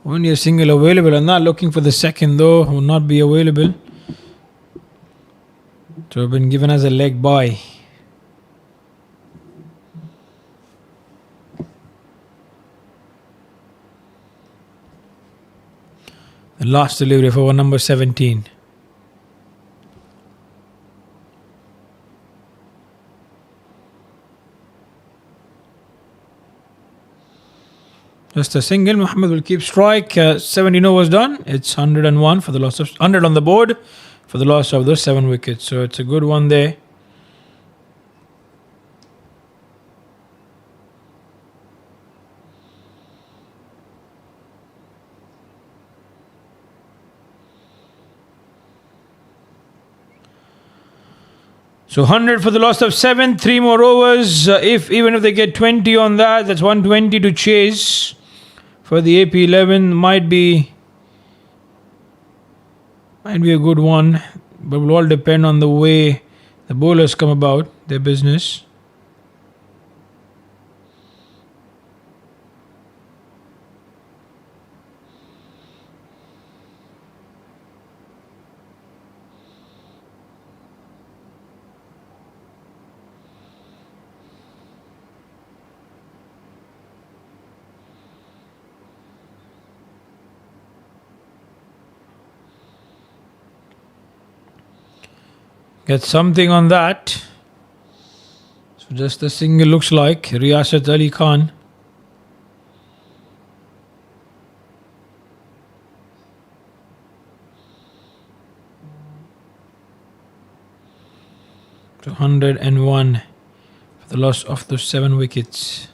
Only a single available. I'm not looking for the second though. Will not be available. So I've been given as a leg bye. The last delivery for number 17. Just a single. Muhammad will keep strike. 17 overs done. It's 101 for the loss of 100 on the board for the loss of those 7 wickets. So it's a good one there. So 100 for the loss of 7. 3 more overs. Even if they get 20 on that, that's 120 to chase. For the AP11 might be a good one, but will all depend on the way the bowlers come about their business. Get something on that. So just a single looks like. Riyasat Ali Khan. To 101 for the loss of those 7 wickets.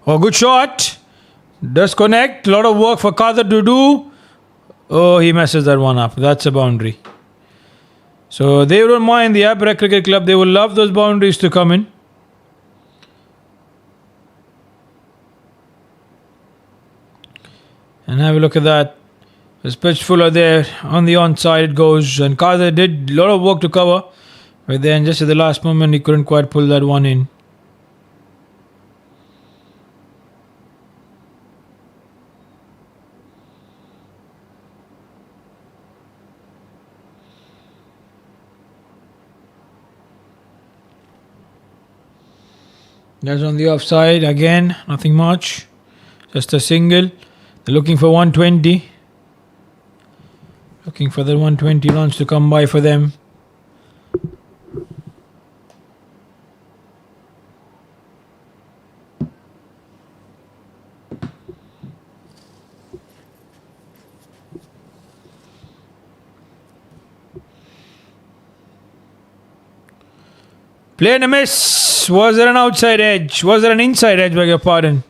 Oh, good shot. Does connect. A lot of work for Qadir to do. Oh, he messes that one up. That's a boundary. So they don't mind the Abra Cricket Club. They will love those boundaries to come in. And have a look at that. There's pitch fuller there. On the onside it goes. And Qadir did a lot of work to cover. But then just at the last moment he couldn't quite pull that one in. That's on the offside again, nothing much, just a single. They're looking for 120, looking for the 120 runs to come by for them. Play and a miss. Was there an outside edge? Was there an inside edge, beg your pardon?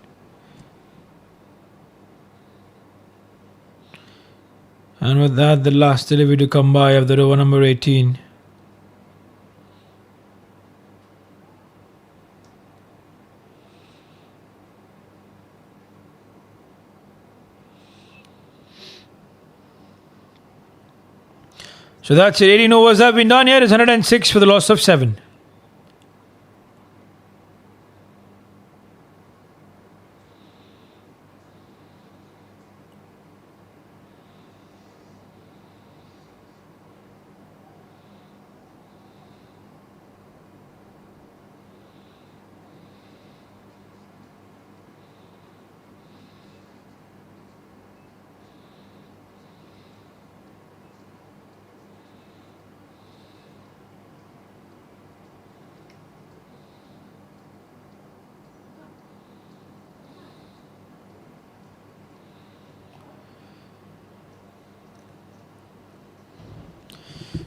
And with that, the last delivery to come by of the over number 18. So that's it. 18 overs have been done here. It's 106 for the loss of 7.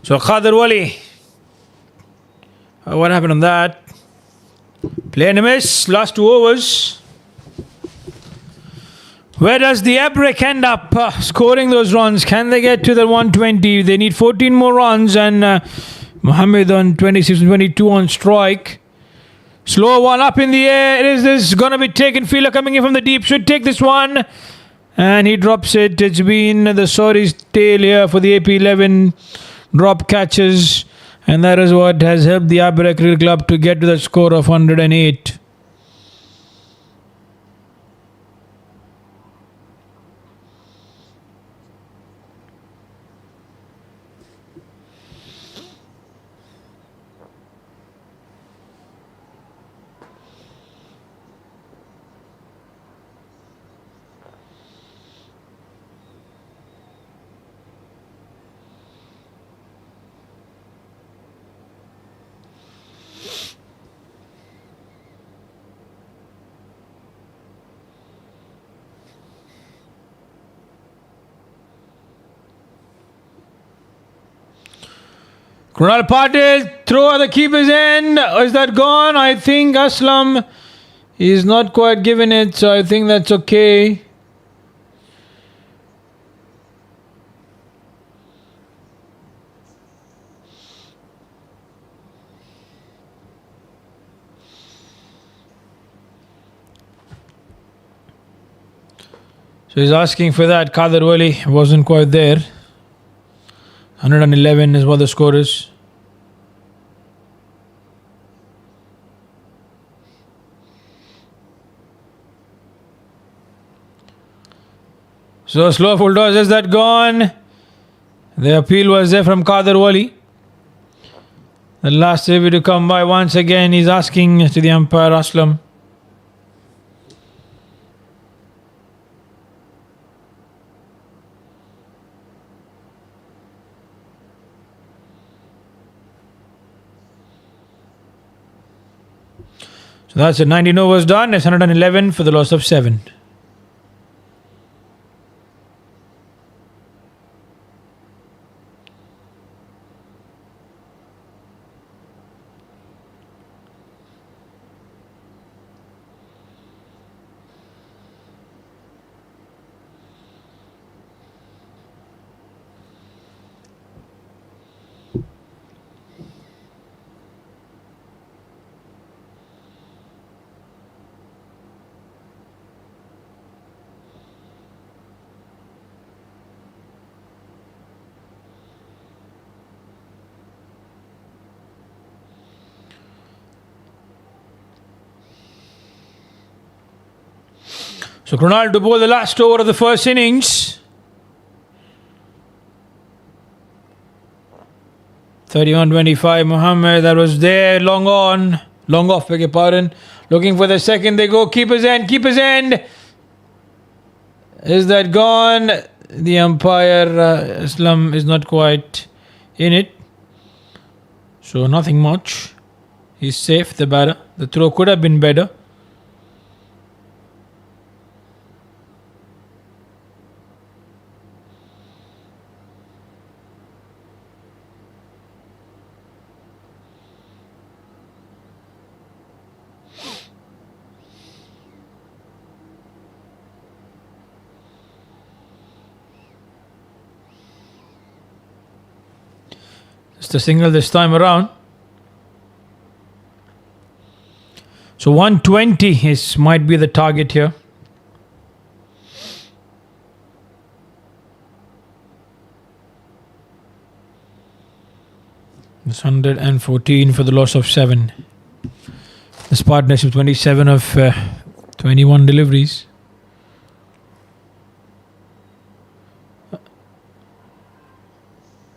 So Khadir Wali, what happened on that? Play and a miss, last 2 overs. Where does the Abra end up scoring those runs? Can they get to the 120? They need 14 more runs, and Mohammed on 26 and 22 on strike. Slow one up in the air. Is this going to be taken? Fielder coming in from the deep should take this one. And he drops it. It's been the Sauri's tail here for the AP11 drop catches. And that is what has helped the Abra Cricket Club to get to the score of 108. Krunal Patil, throw at the keeper's end. Is that gone? I think Aslam is not quite given it, so I think that's okay. So he's asking for that. Khadir Wali wasn't quite there. 111 is what the score is. So slow full toss, is that gone? The appeal was there from Khadir Wali. The last delivery to come by once again. He's asking to the umpire Aslam. So that's it. 19 overs done. It's 111 for the loss of 7. So Krunal to bowl the last over of the first innings. 31-25. Mohammed, that was there. Long on. Long off, beg your pardon. Looking for the second. They go. Keeper's end. Keeper's end. Is that gone? The umpire, Islam, is not quite in it. So nothing much. He's safe, the batter. The throw could have been better. Just a single this time around. So 120 might be the target here. It's 114 for the loss of 7. This partnership 27 of 21 deliveries.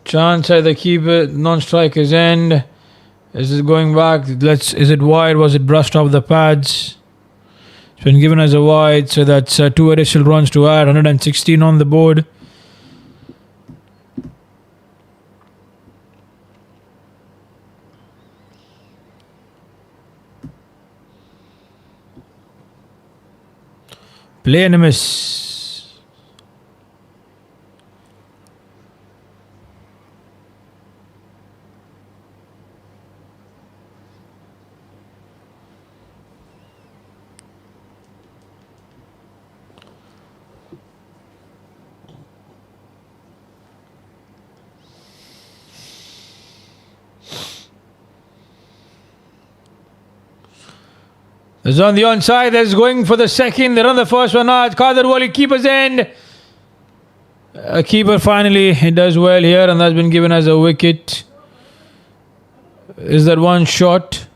Chance at the keeper, non-striker's end. Is it going back? Is it wide? Was it brushed off the pads? It's been given as a wide, so that's 2 additional runs to add. 116 on the board. Play and a miss. It's on the onside. That's going for the second. They run the first one out. Kadir Wali, keeper's end. A keeper finally does well here, and that's been given as a wicket. Is that one shot?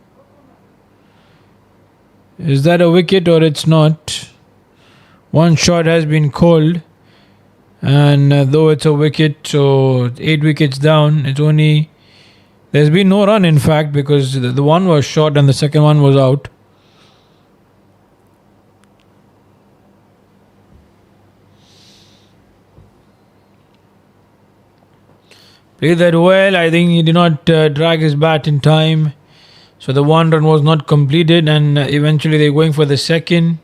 Is that a wicket or it's not? One shot has been called, and though it's a wicket, so 8 wickets down. It's only, there's been no run in fact, because the one was shot and the second one was out. Played that well. I think he did not drag his bat in time, so the one run was not completed, and eventually they're going for the second.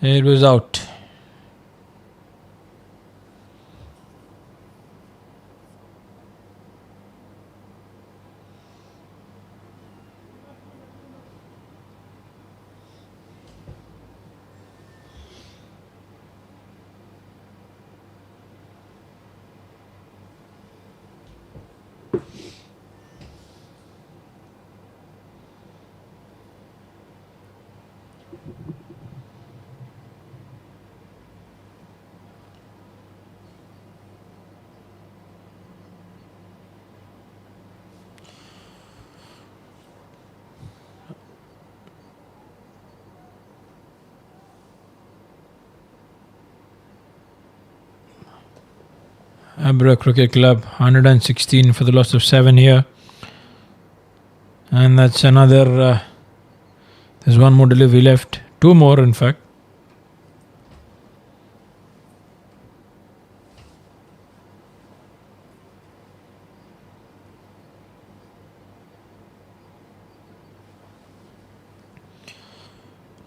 It was out. Abra Cricket Club, 116 for the loss of 7 here. And that's another, there's one more delivery left. 2 more in fact.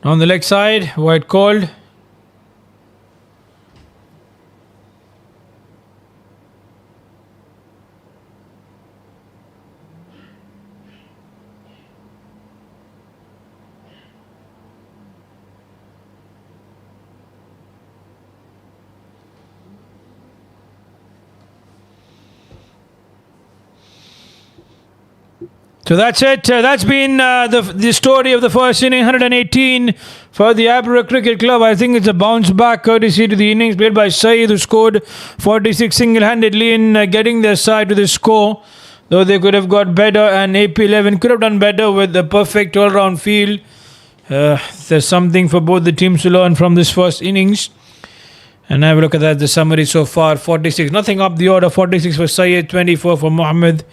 On the leg side, white called. So that's it. That's been the story of the first inning, 118 for the Abra Cricket Club. I think it's a bounce back courtesy to the innings played by Saeed, who scored 46 single-handedly in getting their side to the score. Though they could have got better, and AP11 could have done better with the perfect all-round field. There's something for both the teams to learn from this first innings. And have a look at that, the summary so far. 46, nothing up the order. 46 for Saeed, 24 for Mohammed.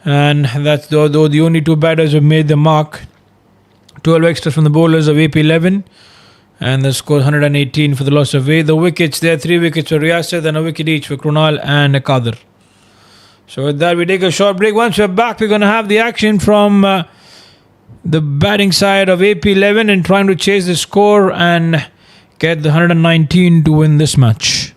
And that's though the only 2 batters have made the mark. 12 extras from the bowlers of AP11. And the score 118 for the loss of 8. The wickets there, 3 wickets for Riyasat and a wicket each for Krunal and Kadir. So with that, we take a short break. Once we're back, we're going to have the action from the batting side of AP11 and trying to chase the score and get the 119 to win this match.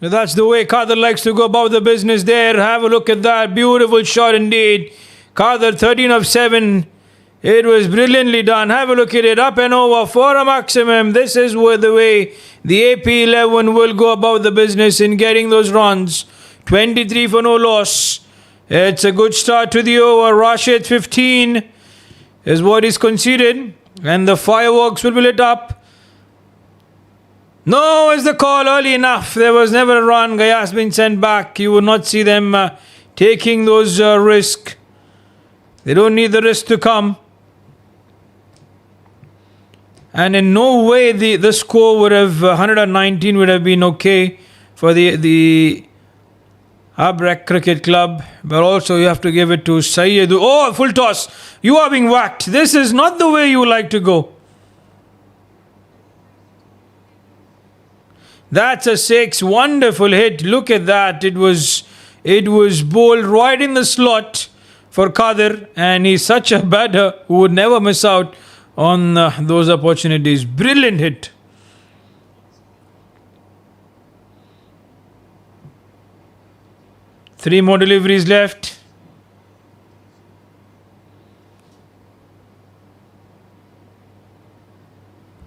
That's the way Kadir likes to go about the business there. Have a look at that. Beautiful shot indeed. Kadir 13 of 7. It was brilliantly done. Have a look at it. Up and over for a maximum. This is where the way the AP11 will go about the business in getting those runs. 23 for no loss. It's a good start to the over. Rashid 15 is what is conceded. And the fireworks will be lit up. No, is the call early enough. There was never a run. Gayas been sent back. You would not see them taking those risks. They don't need the risk to come. And in no way the score would have 119 would have been okay for the Abra Cricket Club. But also you have to give it to Sayyid. Oh, full toss. You are being whacked. This is not the way you like to go. That's a 6. Wonderful hit. Look at that. It was bowled right in the slot for Kadir, and he's such a batter who would never miss out on those opportunities. Brilliant hit. Three more deliveries left.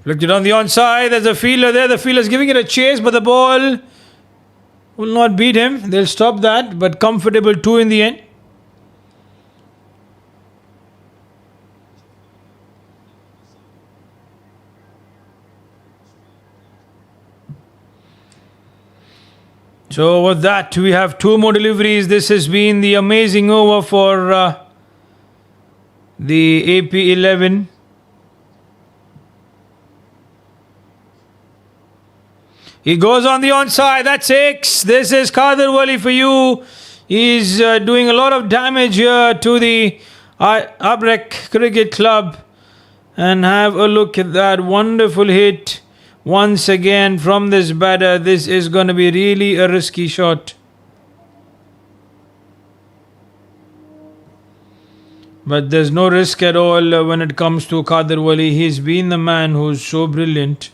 Looked it on the onside. There's a fielder there. The fielder's giving it a chase, but the ball will not beat him. They'll stop that, but comfortable 2 in the end. So with that, we have 2 more deliveries. This has been the amazing over for the AP11. He goes on the onside. That's 6. This is Kadir Wali for you. He's doing a lot of damage here to the Abra Cricket Club. And have a look at that wonderful hit. Once again from this batter. This is going to be really a risky shot. But there's no risk at all when it comes to Kadir Wali. He's been the man who's so brilliant.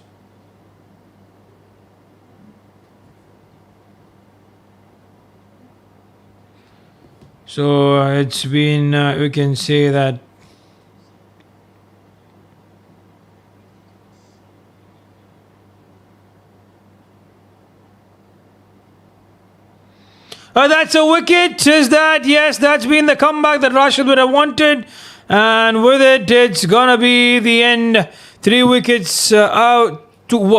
So it's been, we can say that that's a wicket. Is that? Yes, that's been the comeback that Rashid would have wanted. And with it, it's going to be the end. 3 wickets out.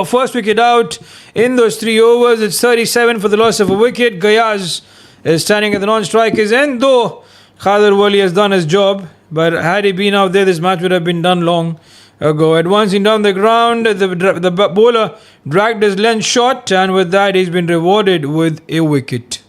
First wicket out in those 3 overs. It's 37 for the loss of a wicket. Gayas is standing at the non-strikers end, though Kadir Wali has done his job. But had he been out there, this match would have been done long ago. Advancing down the ground, the bowler dragged his length shot, and with that, he's been rewarded with a wicket.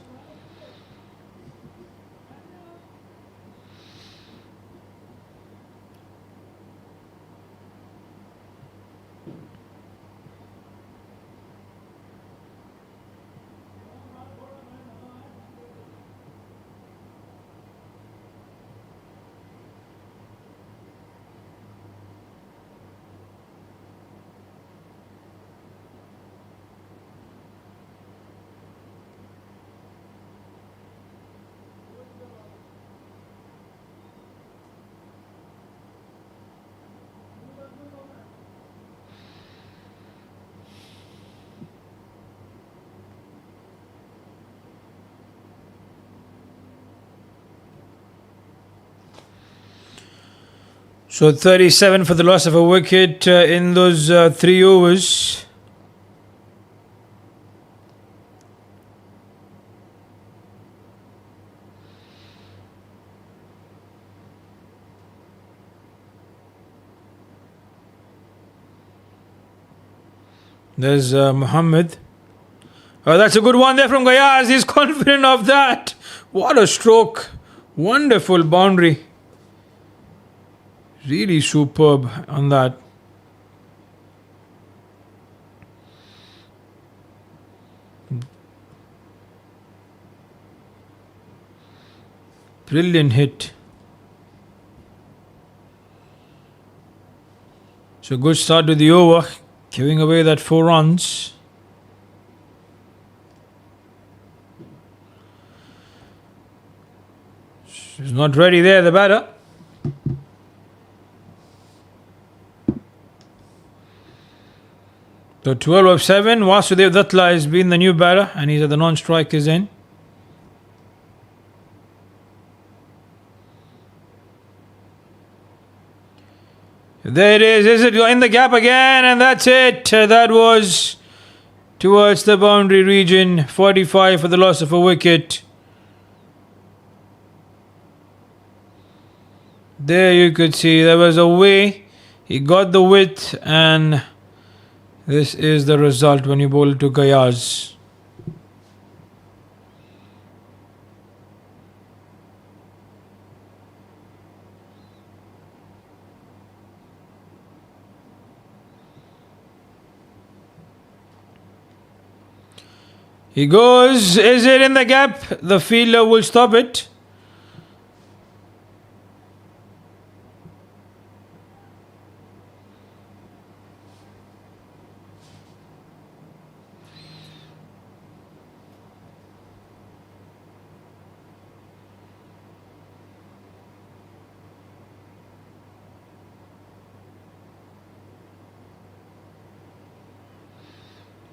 So 37 for the loss of a wicket in those 3 overs. There's Muhammad. Oh, that's a good one there from Gayas. He's confident of that. What a stroke. Wonderful boundary. Really superb on that. Brilliant hit. So good start to the over, giving away that 4 runs. He's not ready there, the batter. So 12 of 7. Vasudev Dattla has been the new batter, and he's at the non-strikers end. There it is. Is it in the gap again? And that's it. That was towards the boundary region. 45 for the loss of a wicket. There you could see there was a way. He got the width, and this is the result when you bowl to Gayaz. He goes. Is it in the gap? The fielder will stop it.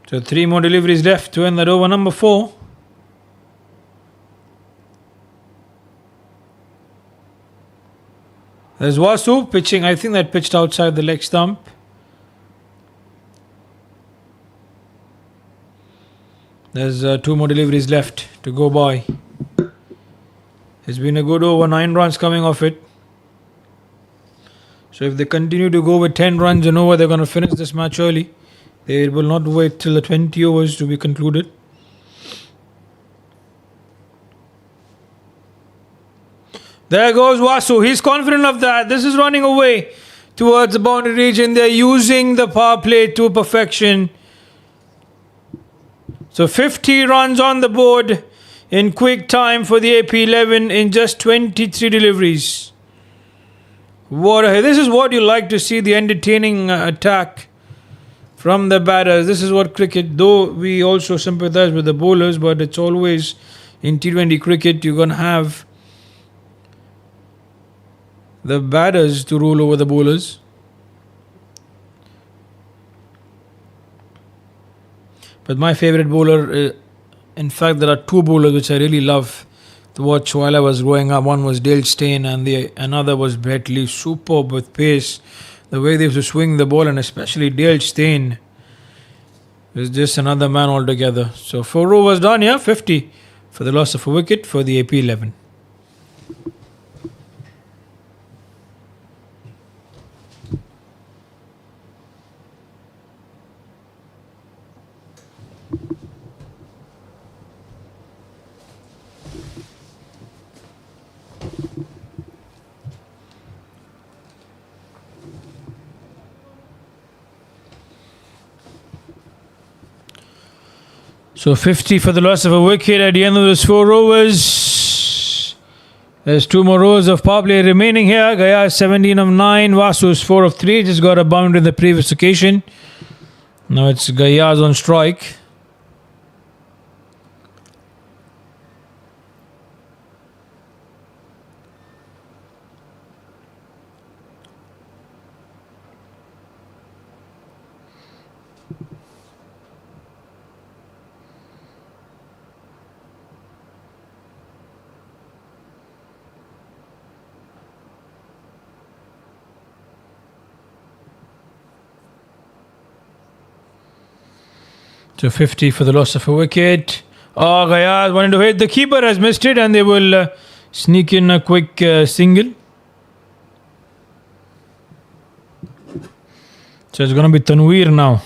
So 3 more deliveries left to end that over number 4. There's Vasu pitching. I think that pitched outside the leg stump. There's 2 more deliveries left to go by. It's been a good over, 9 runs coming off it. So if they continue to go with 10 runs and over, they're going to finish this match early. They will not wait till the 20 overs to be concluded. There goes Vasu. He's confident of that. This is running away towards the boundary region. They're using the power play to perfection. So 50 runs on the board in quick time for the AP11 in just 23 deliveries. This is what you like to see, the entertaining attack from the batters. This is what cricket, though we also sympathize with the bowlers, but it's always in T20 cricket you're going to have the batters to rule over the bowlers. But my favorite bowler, in fact there are 2 bowlers which I really love to watch while I was growing up. One was Dale Steyn and another was Brett Lee. Superb with pace. The way they used to swing the ball, and especially Dale Steyn is just another man altogether. So 4 overs done here, 50 for the loss of a wicket for the AP11. So 50 for the loss of a wicket at the end of those 4 overs. There's 2 more overs of power play remaining here. Gaya 17 of 9. Vasu's 4 of 3. Just got a boundary in the previous occasion. Now it's Gaya's on strike. So 50 for the loss of a wicket. Oh, Gaya wanted to hit. The keeper has missed it, and they will sneak in a quick single. So it's going to be Tanveer now.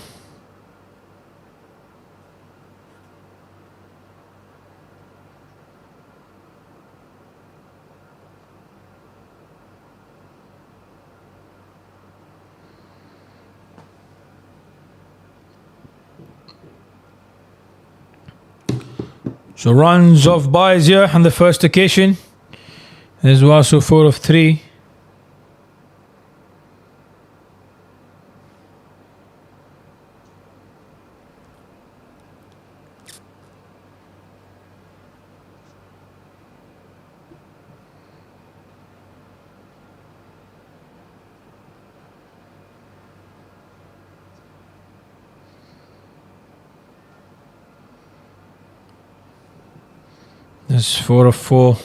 So runs off buys here on the first occasion. There's Vasu 4 of 3. It's 4 of 4.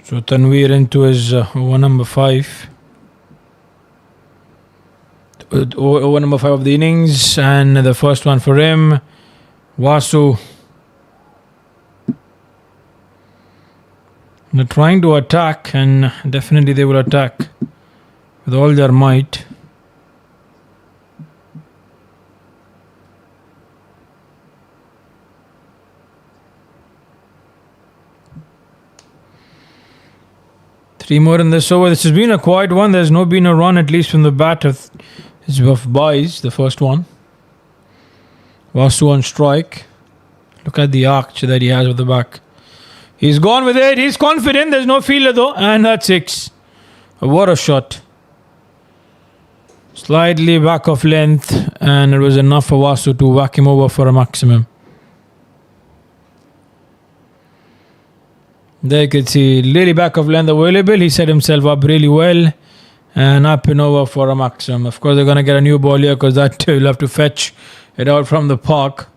So Tanveer into his over number 5. Over number 5 of the innings, and the first one for him. Vasu. They're trying to attack, and definitely they will attack with all their might. Three more in this over. This has been a quiet one. There's no been a run, at least from the bat of buys, the first one. Vasu on strike. Look at the arch that he has with the back. He's gone with it. He's confident. There's no fielder though. And that's 6. What a shot. Slightly back of length. And it was enough for Vasu to whack him over for a maximum. There you can see really back of length available. He set himself up really well. And up and over for a maximum. Of course, they're going to get a new ball here because that will have to fetch it out from the park.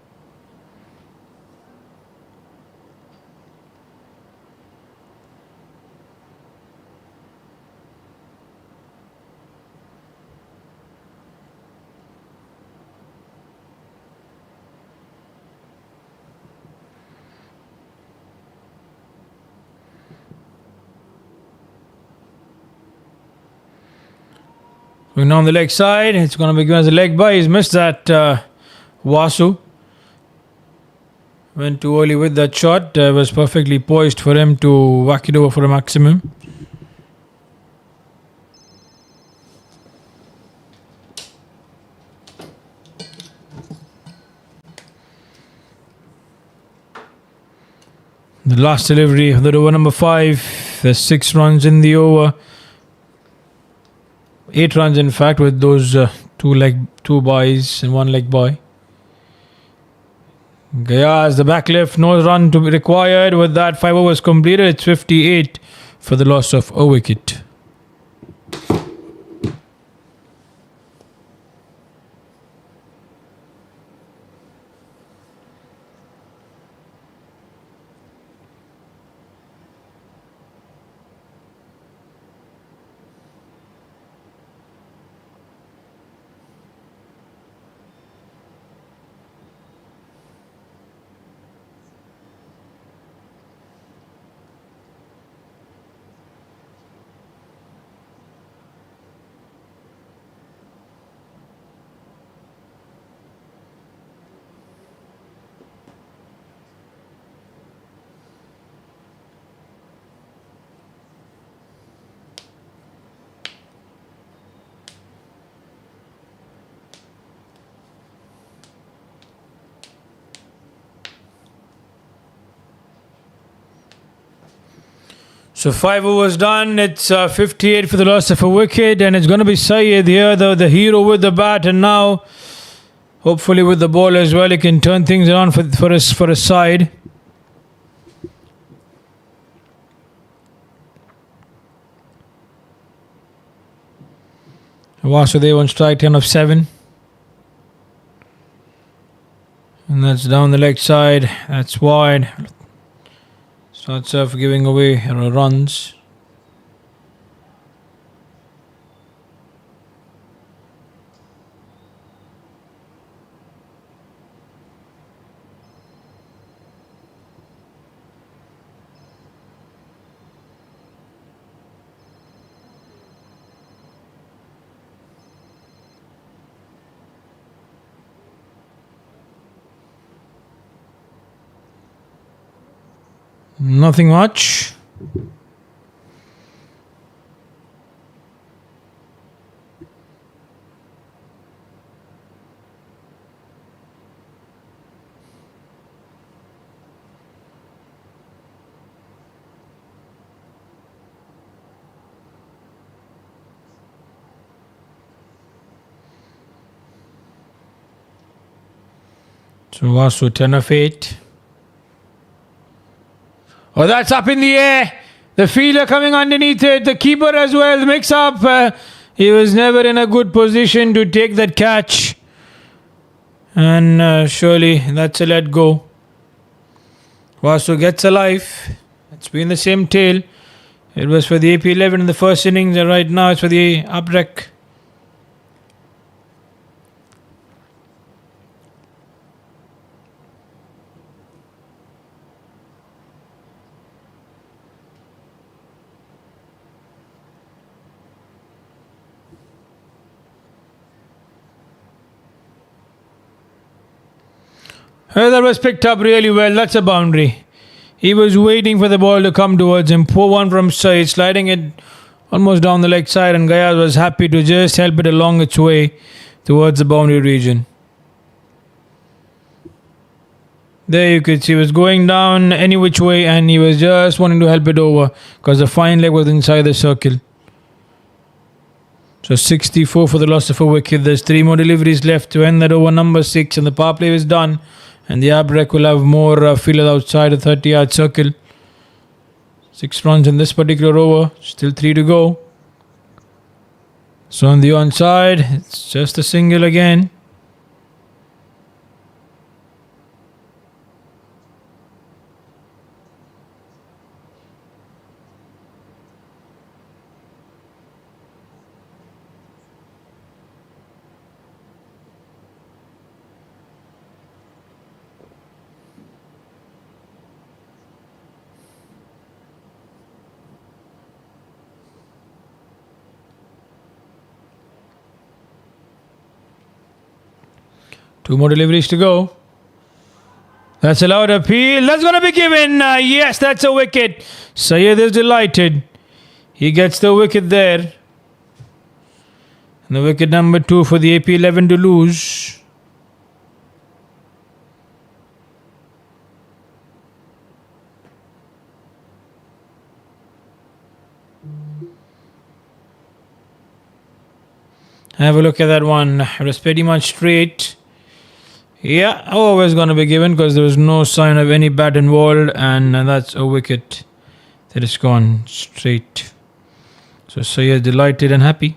Going on the leg side, it's going to be given as a leg by. He's missed that Vasu. Went too early with that shot. Was perfectly poised for him to whack it over for a maximum. The last delivery of the over number 5. There's 6 runs in the over. 8 runs in fact, with those 2 buys and 1 leg buy. Gayaz, the back left, no run to be required. With that, 5 overs completed. It's 58 for the loss of a wicket. So 5 overs done. It's 58 for the loss of a wicket, and it's going to be Syed here, the hero with the bat, and now hopefully with the ball as well, he can turn things around for his side. Vasudev on strike, 10 of 7. And that's down the leg side. That's wide. Starts off giving away runs. Nothing much. So Vasu 10 of 8. Oh, that's up in the air. The fielder coming underneath it. The keeper as well. The mix-up. He was never in a good position to take that catch. And surely that's a let go. Vasu gets a life. It's been the same tale. It was for the AP11 in the first innings, and right now it's for the Abra. That was picked up really well. That's a boundary. He was waiting for the ball to come towards him. Poor one from side, sliding it almost down the leg side, and Gayaz was happy to just help it along its way towards the boundary region. There you could see he was going down any which way, and he was just wanting to help it over because the fine leg was inside the circle. So 64 for the loss of a wicket. There's 3 more deliveries left to end that over number 6, and the power play is done. And the Abra will have more fielders outside the 30-yard circle. 6 runs in this particular over. Still 3 to go. So on the onside, it's just a single again. Two more deliveries to go. That's a loud appeal. That's going to be given. Yes, that's a wicket. Syed is delighted. He gets the wicket there. And the wicket number 2 for the AP11 to lose. Have a look at that one. It was pretty much straight. Yeah, always going to be given because there was no sign of any bat involved, and that's a wicket that is gone straight. So Syed delighted and happy.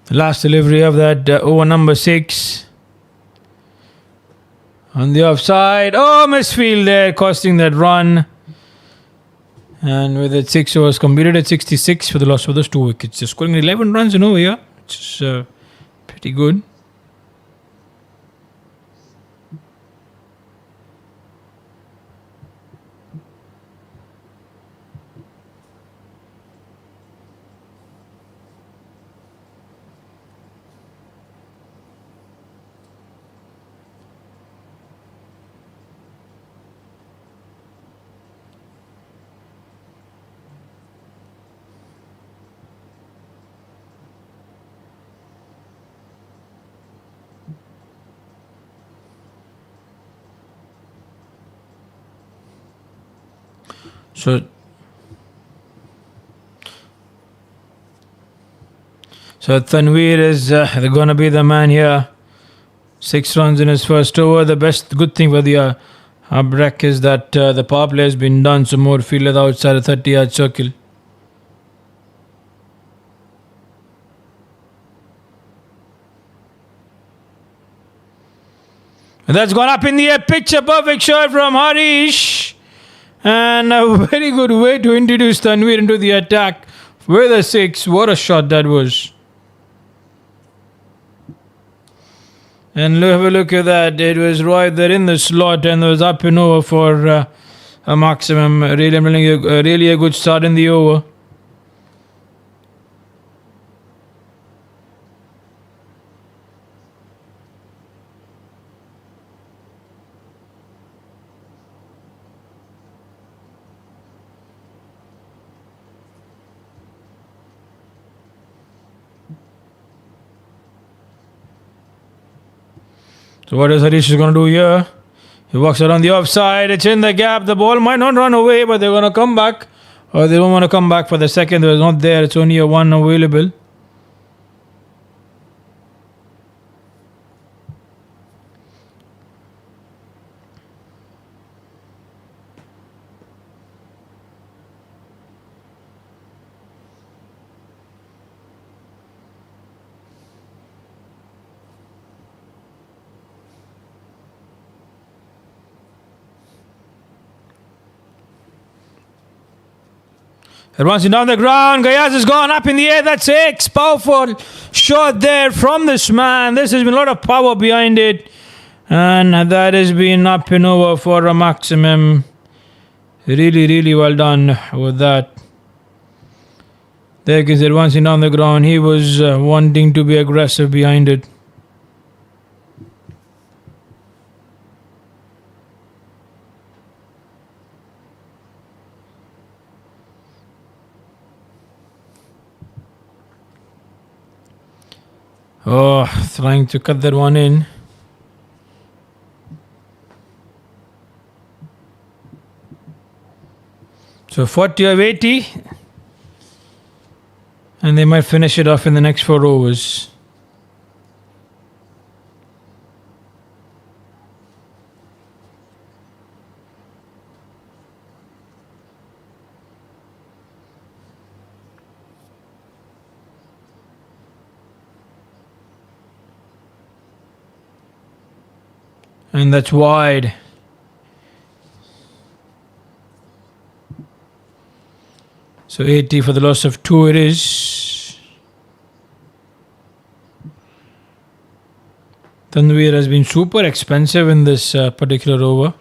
The last delivery of that over number 6. On the offside. Oh, misfield there, costing that run. And with that 6 overs completed at 66 for the loss of those 2 wickets. Just scoring 11 runs in over here, which is pretty good. So Tanveer is going to be the man here. 6 runs in his first over. The good thing for the Abra is that the power play has been done, so more fielders outside the 30-yard circle. And that's gone up in the air. Pitch, a perfect shot from Harish. And a very good way to introduce Tanveer into the attack with a 6. What a shot that was. 6 runs in his first over. The best good thing for the Abra is that the power play has been done, so more fielders outside the 30-yard circle. And that's gone up in the air. Pitch, a perfect shot from Harish. And a very good way to introduce Tanveer into the attack with a 6. What a shot that was. And have a look at that. It was right there in the slot and was up and over for a maximum. Really a good start in the over. So what is Harish is going to do here? He walks around the offside. It's in the gap. The ball might not run away, but they're going to come back. Or they don't want to come back for the second. It was not there. It's only a one available. Advancing down the ground. Gayaz has gone up in the air. That's X. Powerful shot there from this man. This has been a lot of power behind it. And that has been up and over for a maximum. Really, really well done with that. There is advancing down the ground. He was wanting to be aggressive behind it. Oh, trying to cut that one in. So 40 of 80. And they might finish it off in the next 4 overs. And that's wide. So 80 for the loss of 2 it is. Tanveer has been super expensive in this particular over.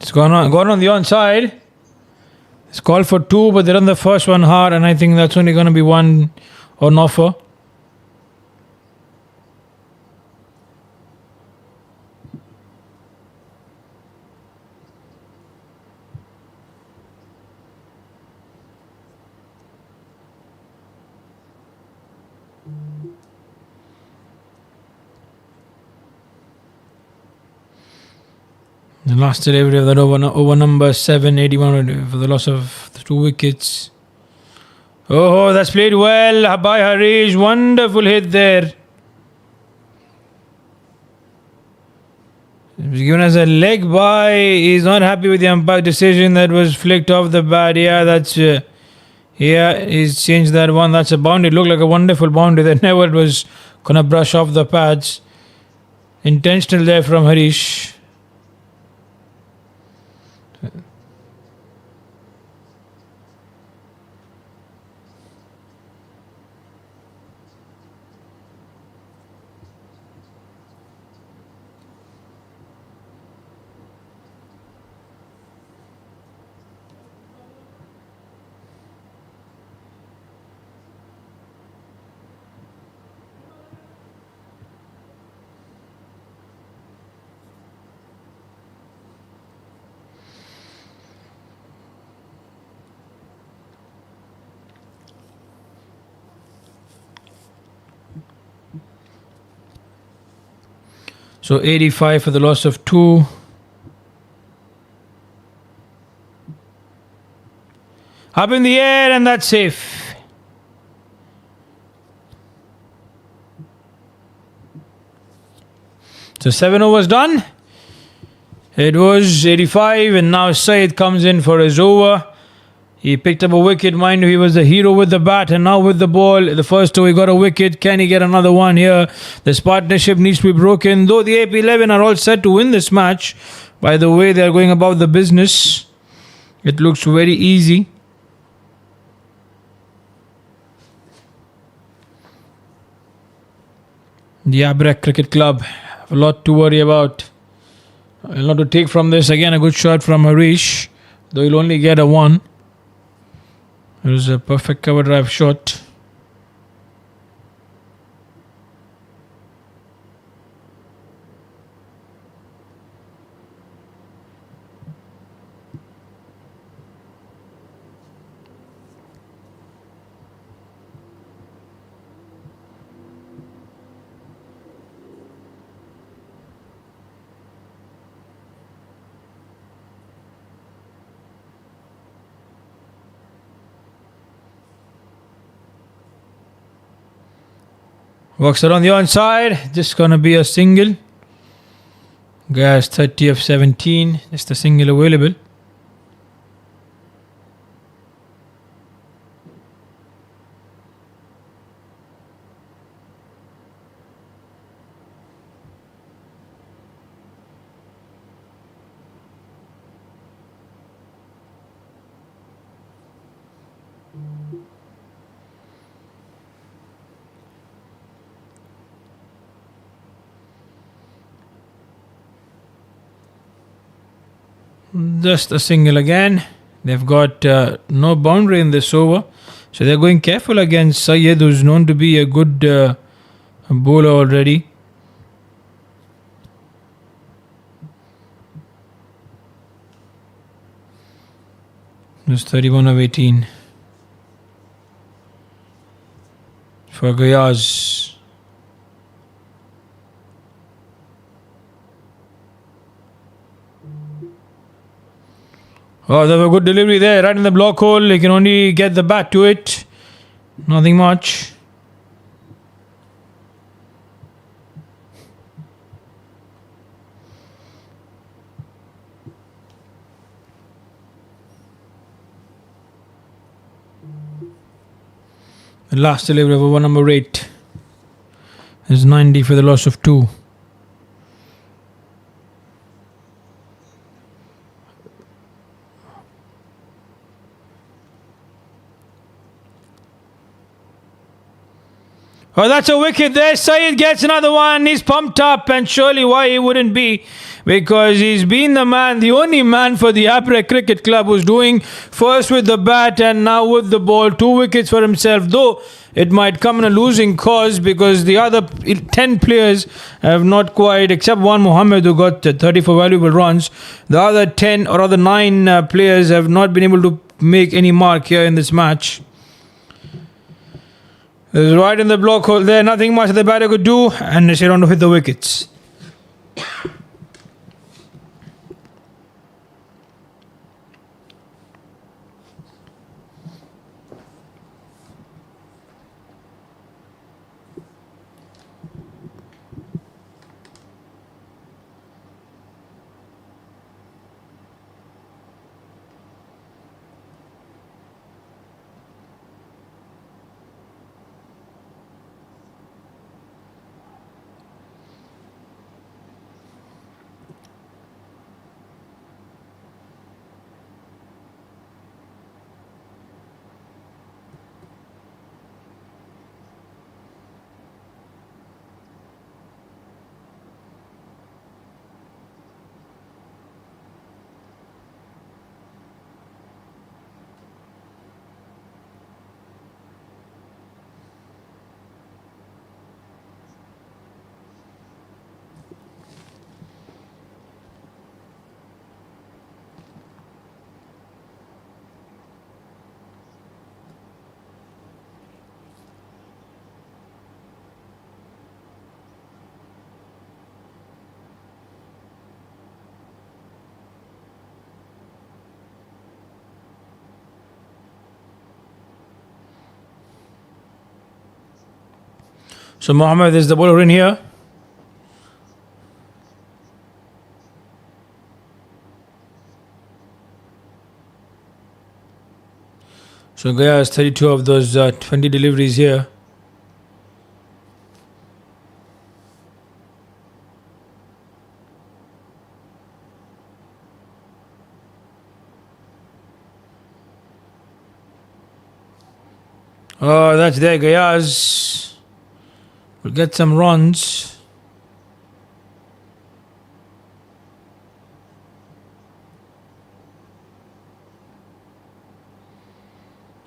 It's gone on the onside. It's called for 2, but they run the first one hard, and I think that's only going to be 1 on offer. The last delivery of that over number 781 for the loss of the 2 wickets. Oh, that's played well by Harish. Wonderful hit there. It was given as a leg by. He's not happy with the umpire decision. That was flicked off the bat. Yeah, that's he's changed that one. That's a boundary. It looked like a wonderful boundary that never was gonna brush off the pads. Intentional there from Harish. So 85 for the loss of 2. Up in the air, and that's safe. So 7 overs done. It was 85, and now Saeed comes in for his over. He picked up a wicket. Mind you, he was the hero with the bat, and now with the ball. The first over, he got a wicket. Can he get another one here? This partnership needs to be broken. Though the AP11 are all set to win this match, by the way they are going about the business, it looks very easy. The Abra Cricket Club have a lot to worry about. A lot to take from this. Again, a good shot from Harish, though he'll only get a 1. It was a perfect cover drive shot. Works around the onside. Just gonna be a single. Guys, 30 of 17. Just a single available. Just a single again. They've got no boundary in this over. So they're going careful against Syed, who's known to be a good bowler already. It's 31 of 18 for Gayaz. Oh, they have a good delivery there, right in the block hole. He can only get the bat to it. Nothing much. The last delivery of over number 8 is 90 for the loss of 2. Oh, that's a wicket there. Syed gets another one. He's pumped up, and surely why he wouldn't be, because he's been the man, the only man for the Abra Cricket Club who's doing first with the bat and now with the ball. 2 wickets for himself, though it might come in a losing cause because the other 10 players have not quite, except one Mohammed who got 34 valuable runs. The other 10 or other 9 players have not been able to make any mark here in this match. It was right in the block hole there. Nothing much the batter could do, and they don't hit the wickets. So Mohammed is the bowler in here. So Gaya has 32 of those 20 deliveries here. Oh, that's there. Gayaz will get some runs.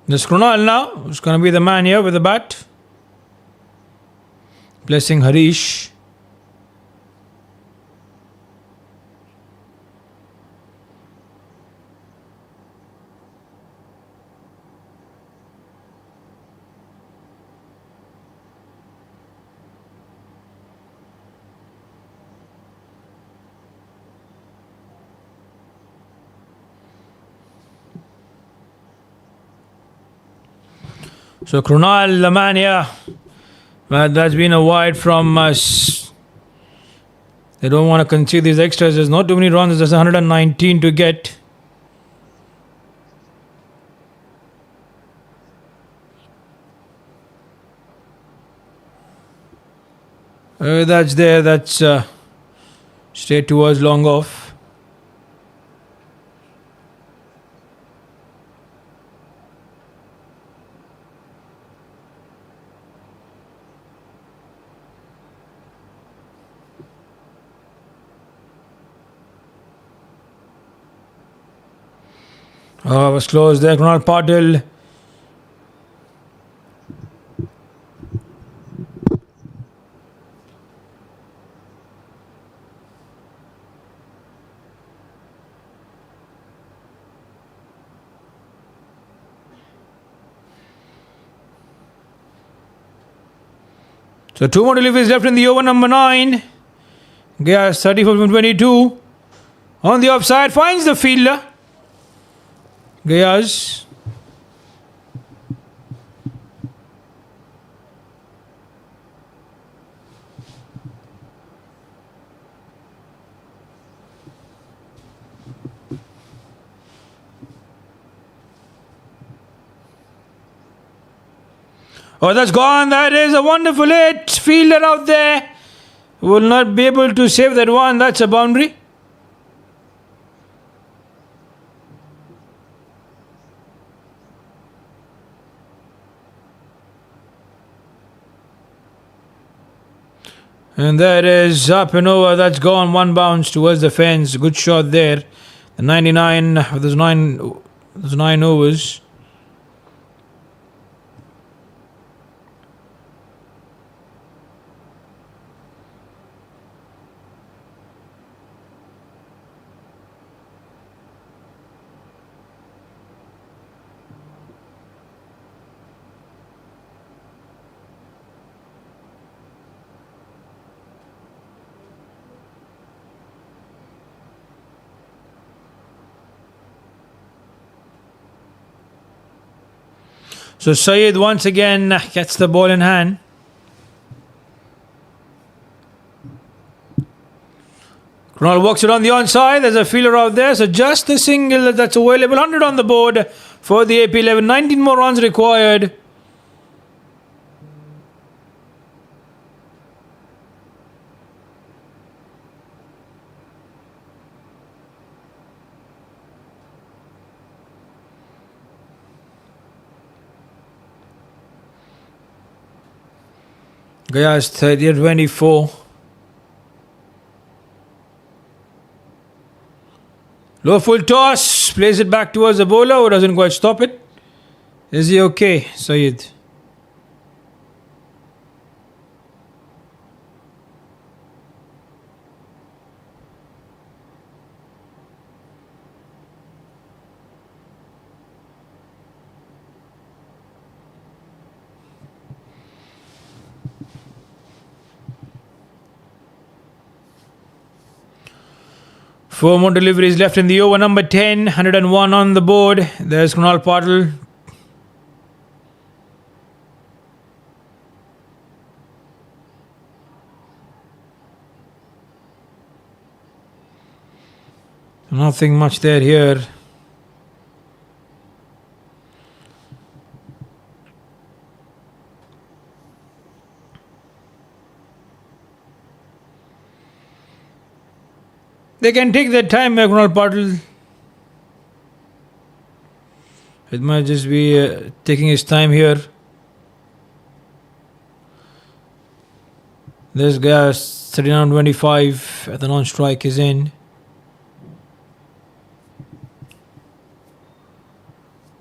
There's Krunal now, who's going to be the man here with the bat. Blessing Harish. So Krunal Lamania, that's been a wide from us. They don't want to concede these extras. There's not too many runs. There's 119 to get. That's there. That's straight towards long off. Oh, it was close there. Kunal Patil. So 2 more deliveries left in the over number 9. Gas 34 from 22. On the offside, finds the fielder. Gayaz. Oh, that's gone. That is a wonderful hit. Fielder out there will not be able to save that one. That's a boundary. And that is up and over. That's gone. One bounce towards the fence. Good shot there. The 99. There's nine overs. So Syed once again gets the ball in hand. Ronald walks it on the onside. There's a fielder out there. So just the single that's available. 100 on the board for the AP 11. 19 more runs required. Gayaz 30-24. Low full toss. Plays it back towards the bowler who doesn't quite stop it. Is he okay, Syed? Four more deliveries left in the over number 10. 101 on the board. There's Kunal Patil. Nothing much there here. They can take their time, Kunal Patil. It might just be taking his time here. This guy 39-25 at the non-strike is in.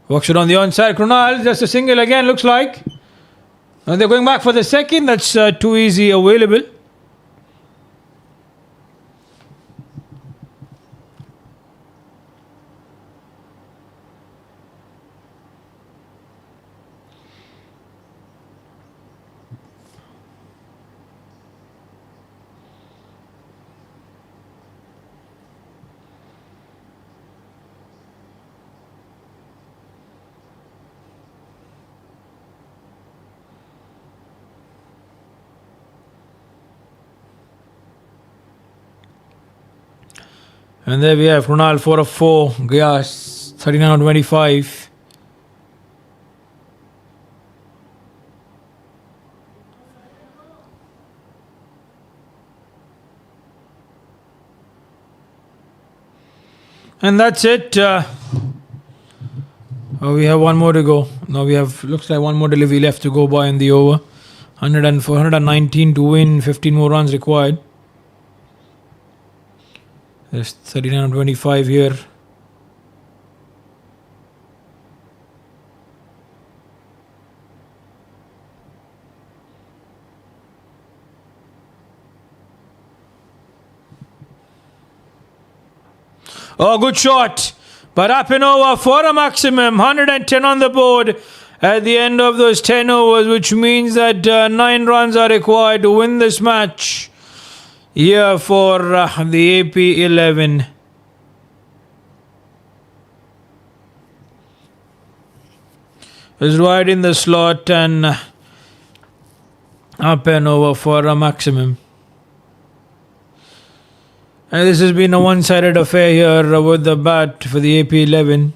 Works it on the onside. Krunal, just a single again, looks like. And they're going back for the second. That's too easy available. And there we have Krunal 4 of 4. Gyas 39-25. And that's it. We have one more to go. Now we have, looks like one more delivery left to go by in the over. 119 to win, 15 more runs required. There's 39-25 here. Oh, good shot. But up and over for a maximum. 110 on the board at the end of those 10 overs, which means that 9 runs are required to win this match here for the AP 11. Is right in the slot and up and over for a maximum. And this has been a one-sided affair here with the bat for the AP 11.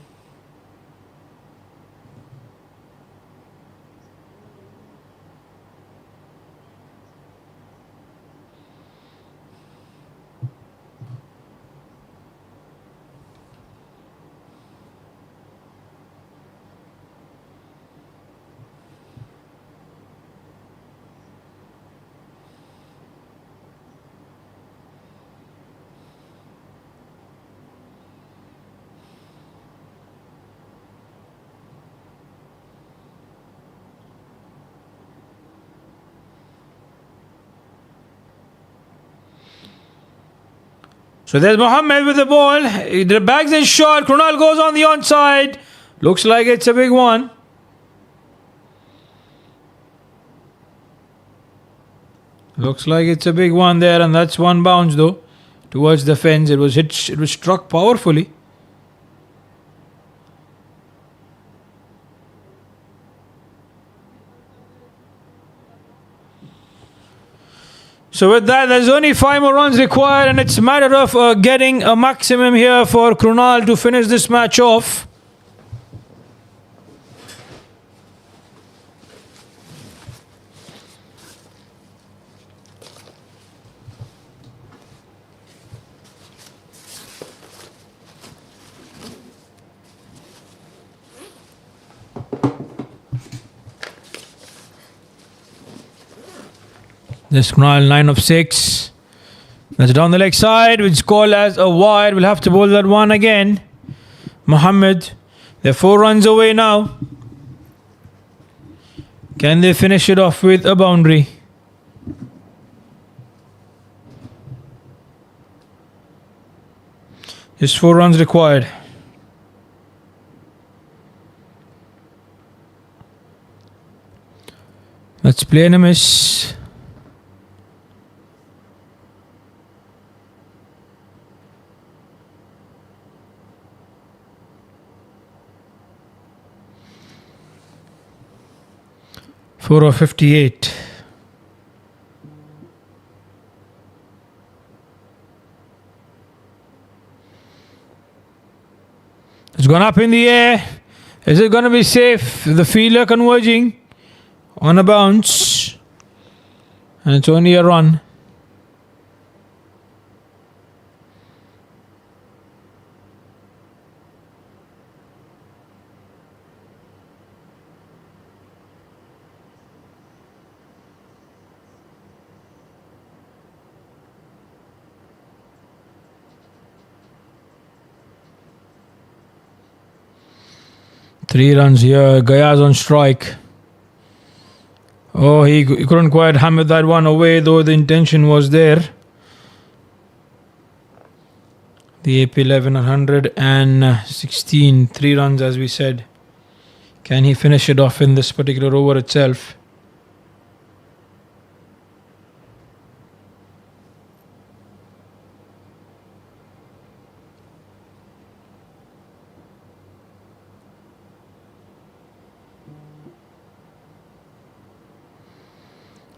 So there's Mohammed with the ball. The bags in shot. Krunal goes on the onside. Looks like it's a big one. Looks like it's a big one there, and that's one bounce though towards the fence. It was hit. It was struck powerfully. So with that, there's only 5 more runs required, and it's a matter of getting a maximum here for Krunal to finish this match off. This Krunal 9 of 6. That's down the leg side, which is called as a wide. We'll have to bowl that one again. Mohammed, they're 4 runs away now. Can they finish it off with a boundary? Just 4 runs required. Let's play and a miss. Four of 58. It's gone up in the air. Is it going to be safe? The fielder converging on a bounce. And it's only a run. 3 runs here. Gayaz on strike. Oh, he couldn't quite hammer that one away, though the intention was there. The AP 11 116. 3 runs, as we said. Can he finish it off in this particular over itself?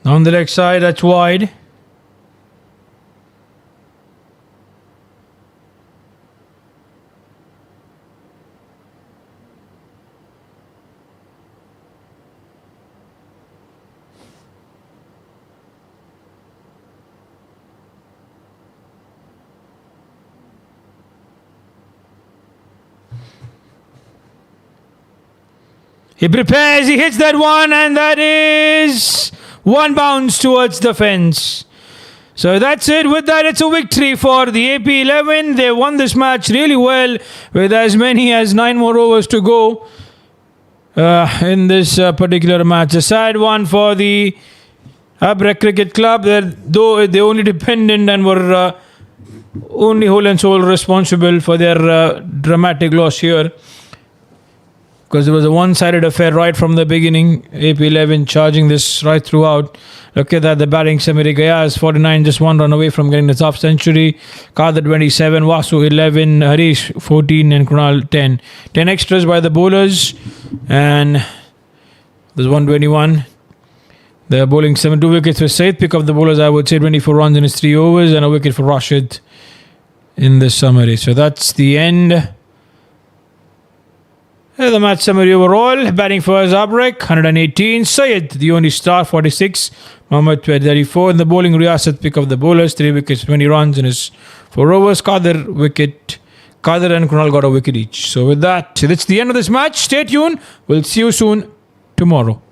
On the leg side, that's wide. He prepares, he hits that one, and that is one bounce towards the fence. So that's it. With that, it's a victory for the AP 11. They won this match really well with as many as 9 more overs to go in this particular match. A sad one for the Abra Cricket Club, though they only dependent and were only whole and sole responsible for their dramatic loss here. Because it was a one-sided affair right from the beginning. AP 11 charging this right throughout. Look at that, the batting. Samiri Gayaz, 49, just 1 run away from getting the half century. Kadir, 27, Vasu, 11, Harish, 14, and Kunal, 10. 10 extras by the bowlers. And there's 121. They're bowling 7, 2 wickets for Said. Pick up the bowlers, I would say 24 runs in his 3 overs. And a wicket for Rashid in this summary. So that's the end. The match summary overall. Batting first, Abrak, 118. Syed, the only star, 46. Mohammad, 34. In the bowling, Riyasat pick up the bowlers. 3 wickets, 20 runs in his 4 overs. Kadir, wicket. Kadir and Kunal got a wicket each. So with that, that's the end of this match. Stay tuned. We'll see you soon tomorrow.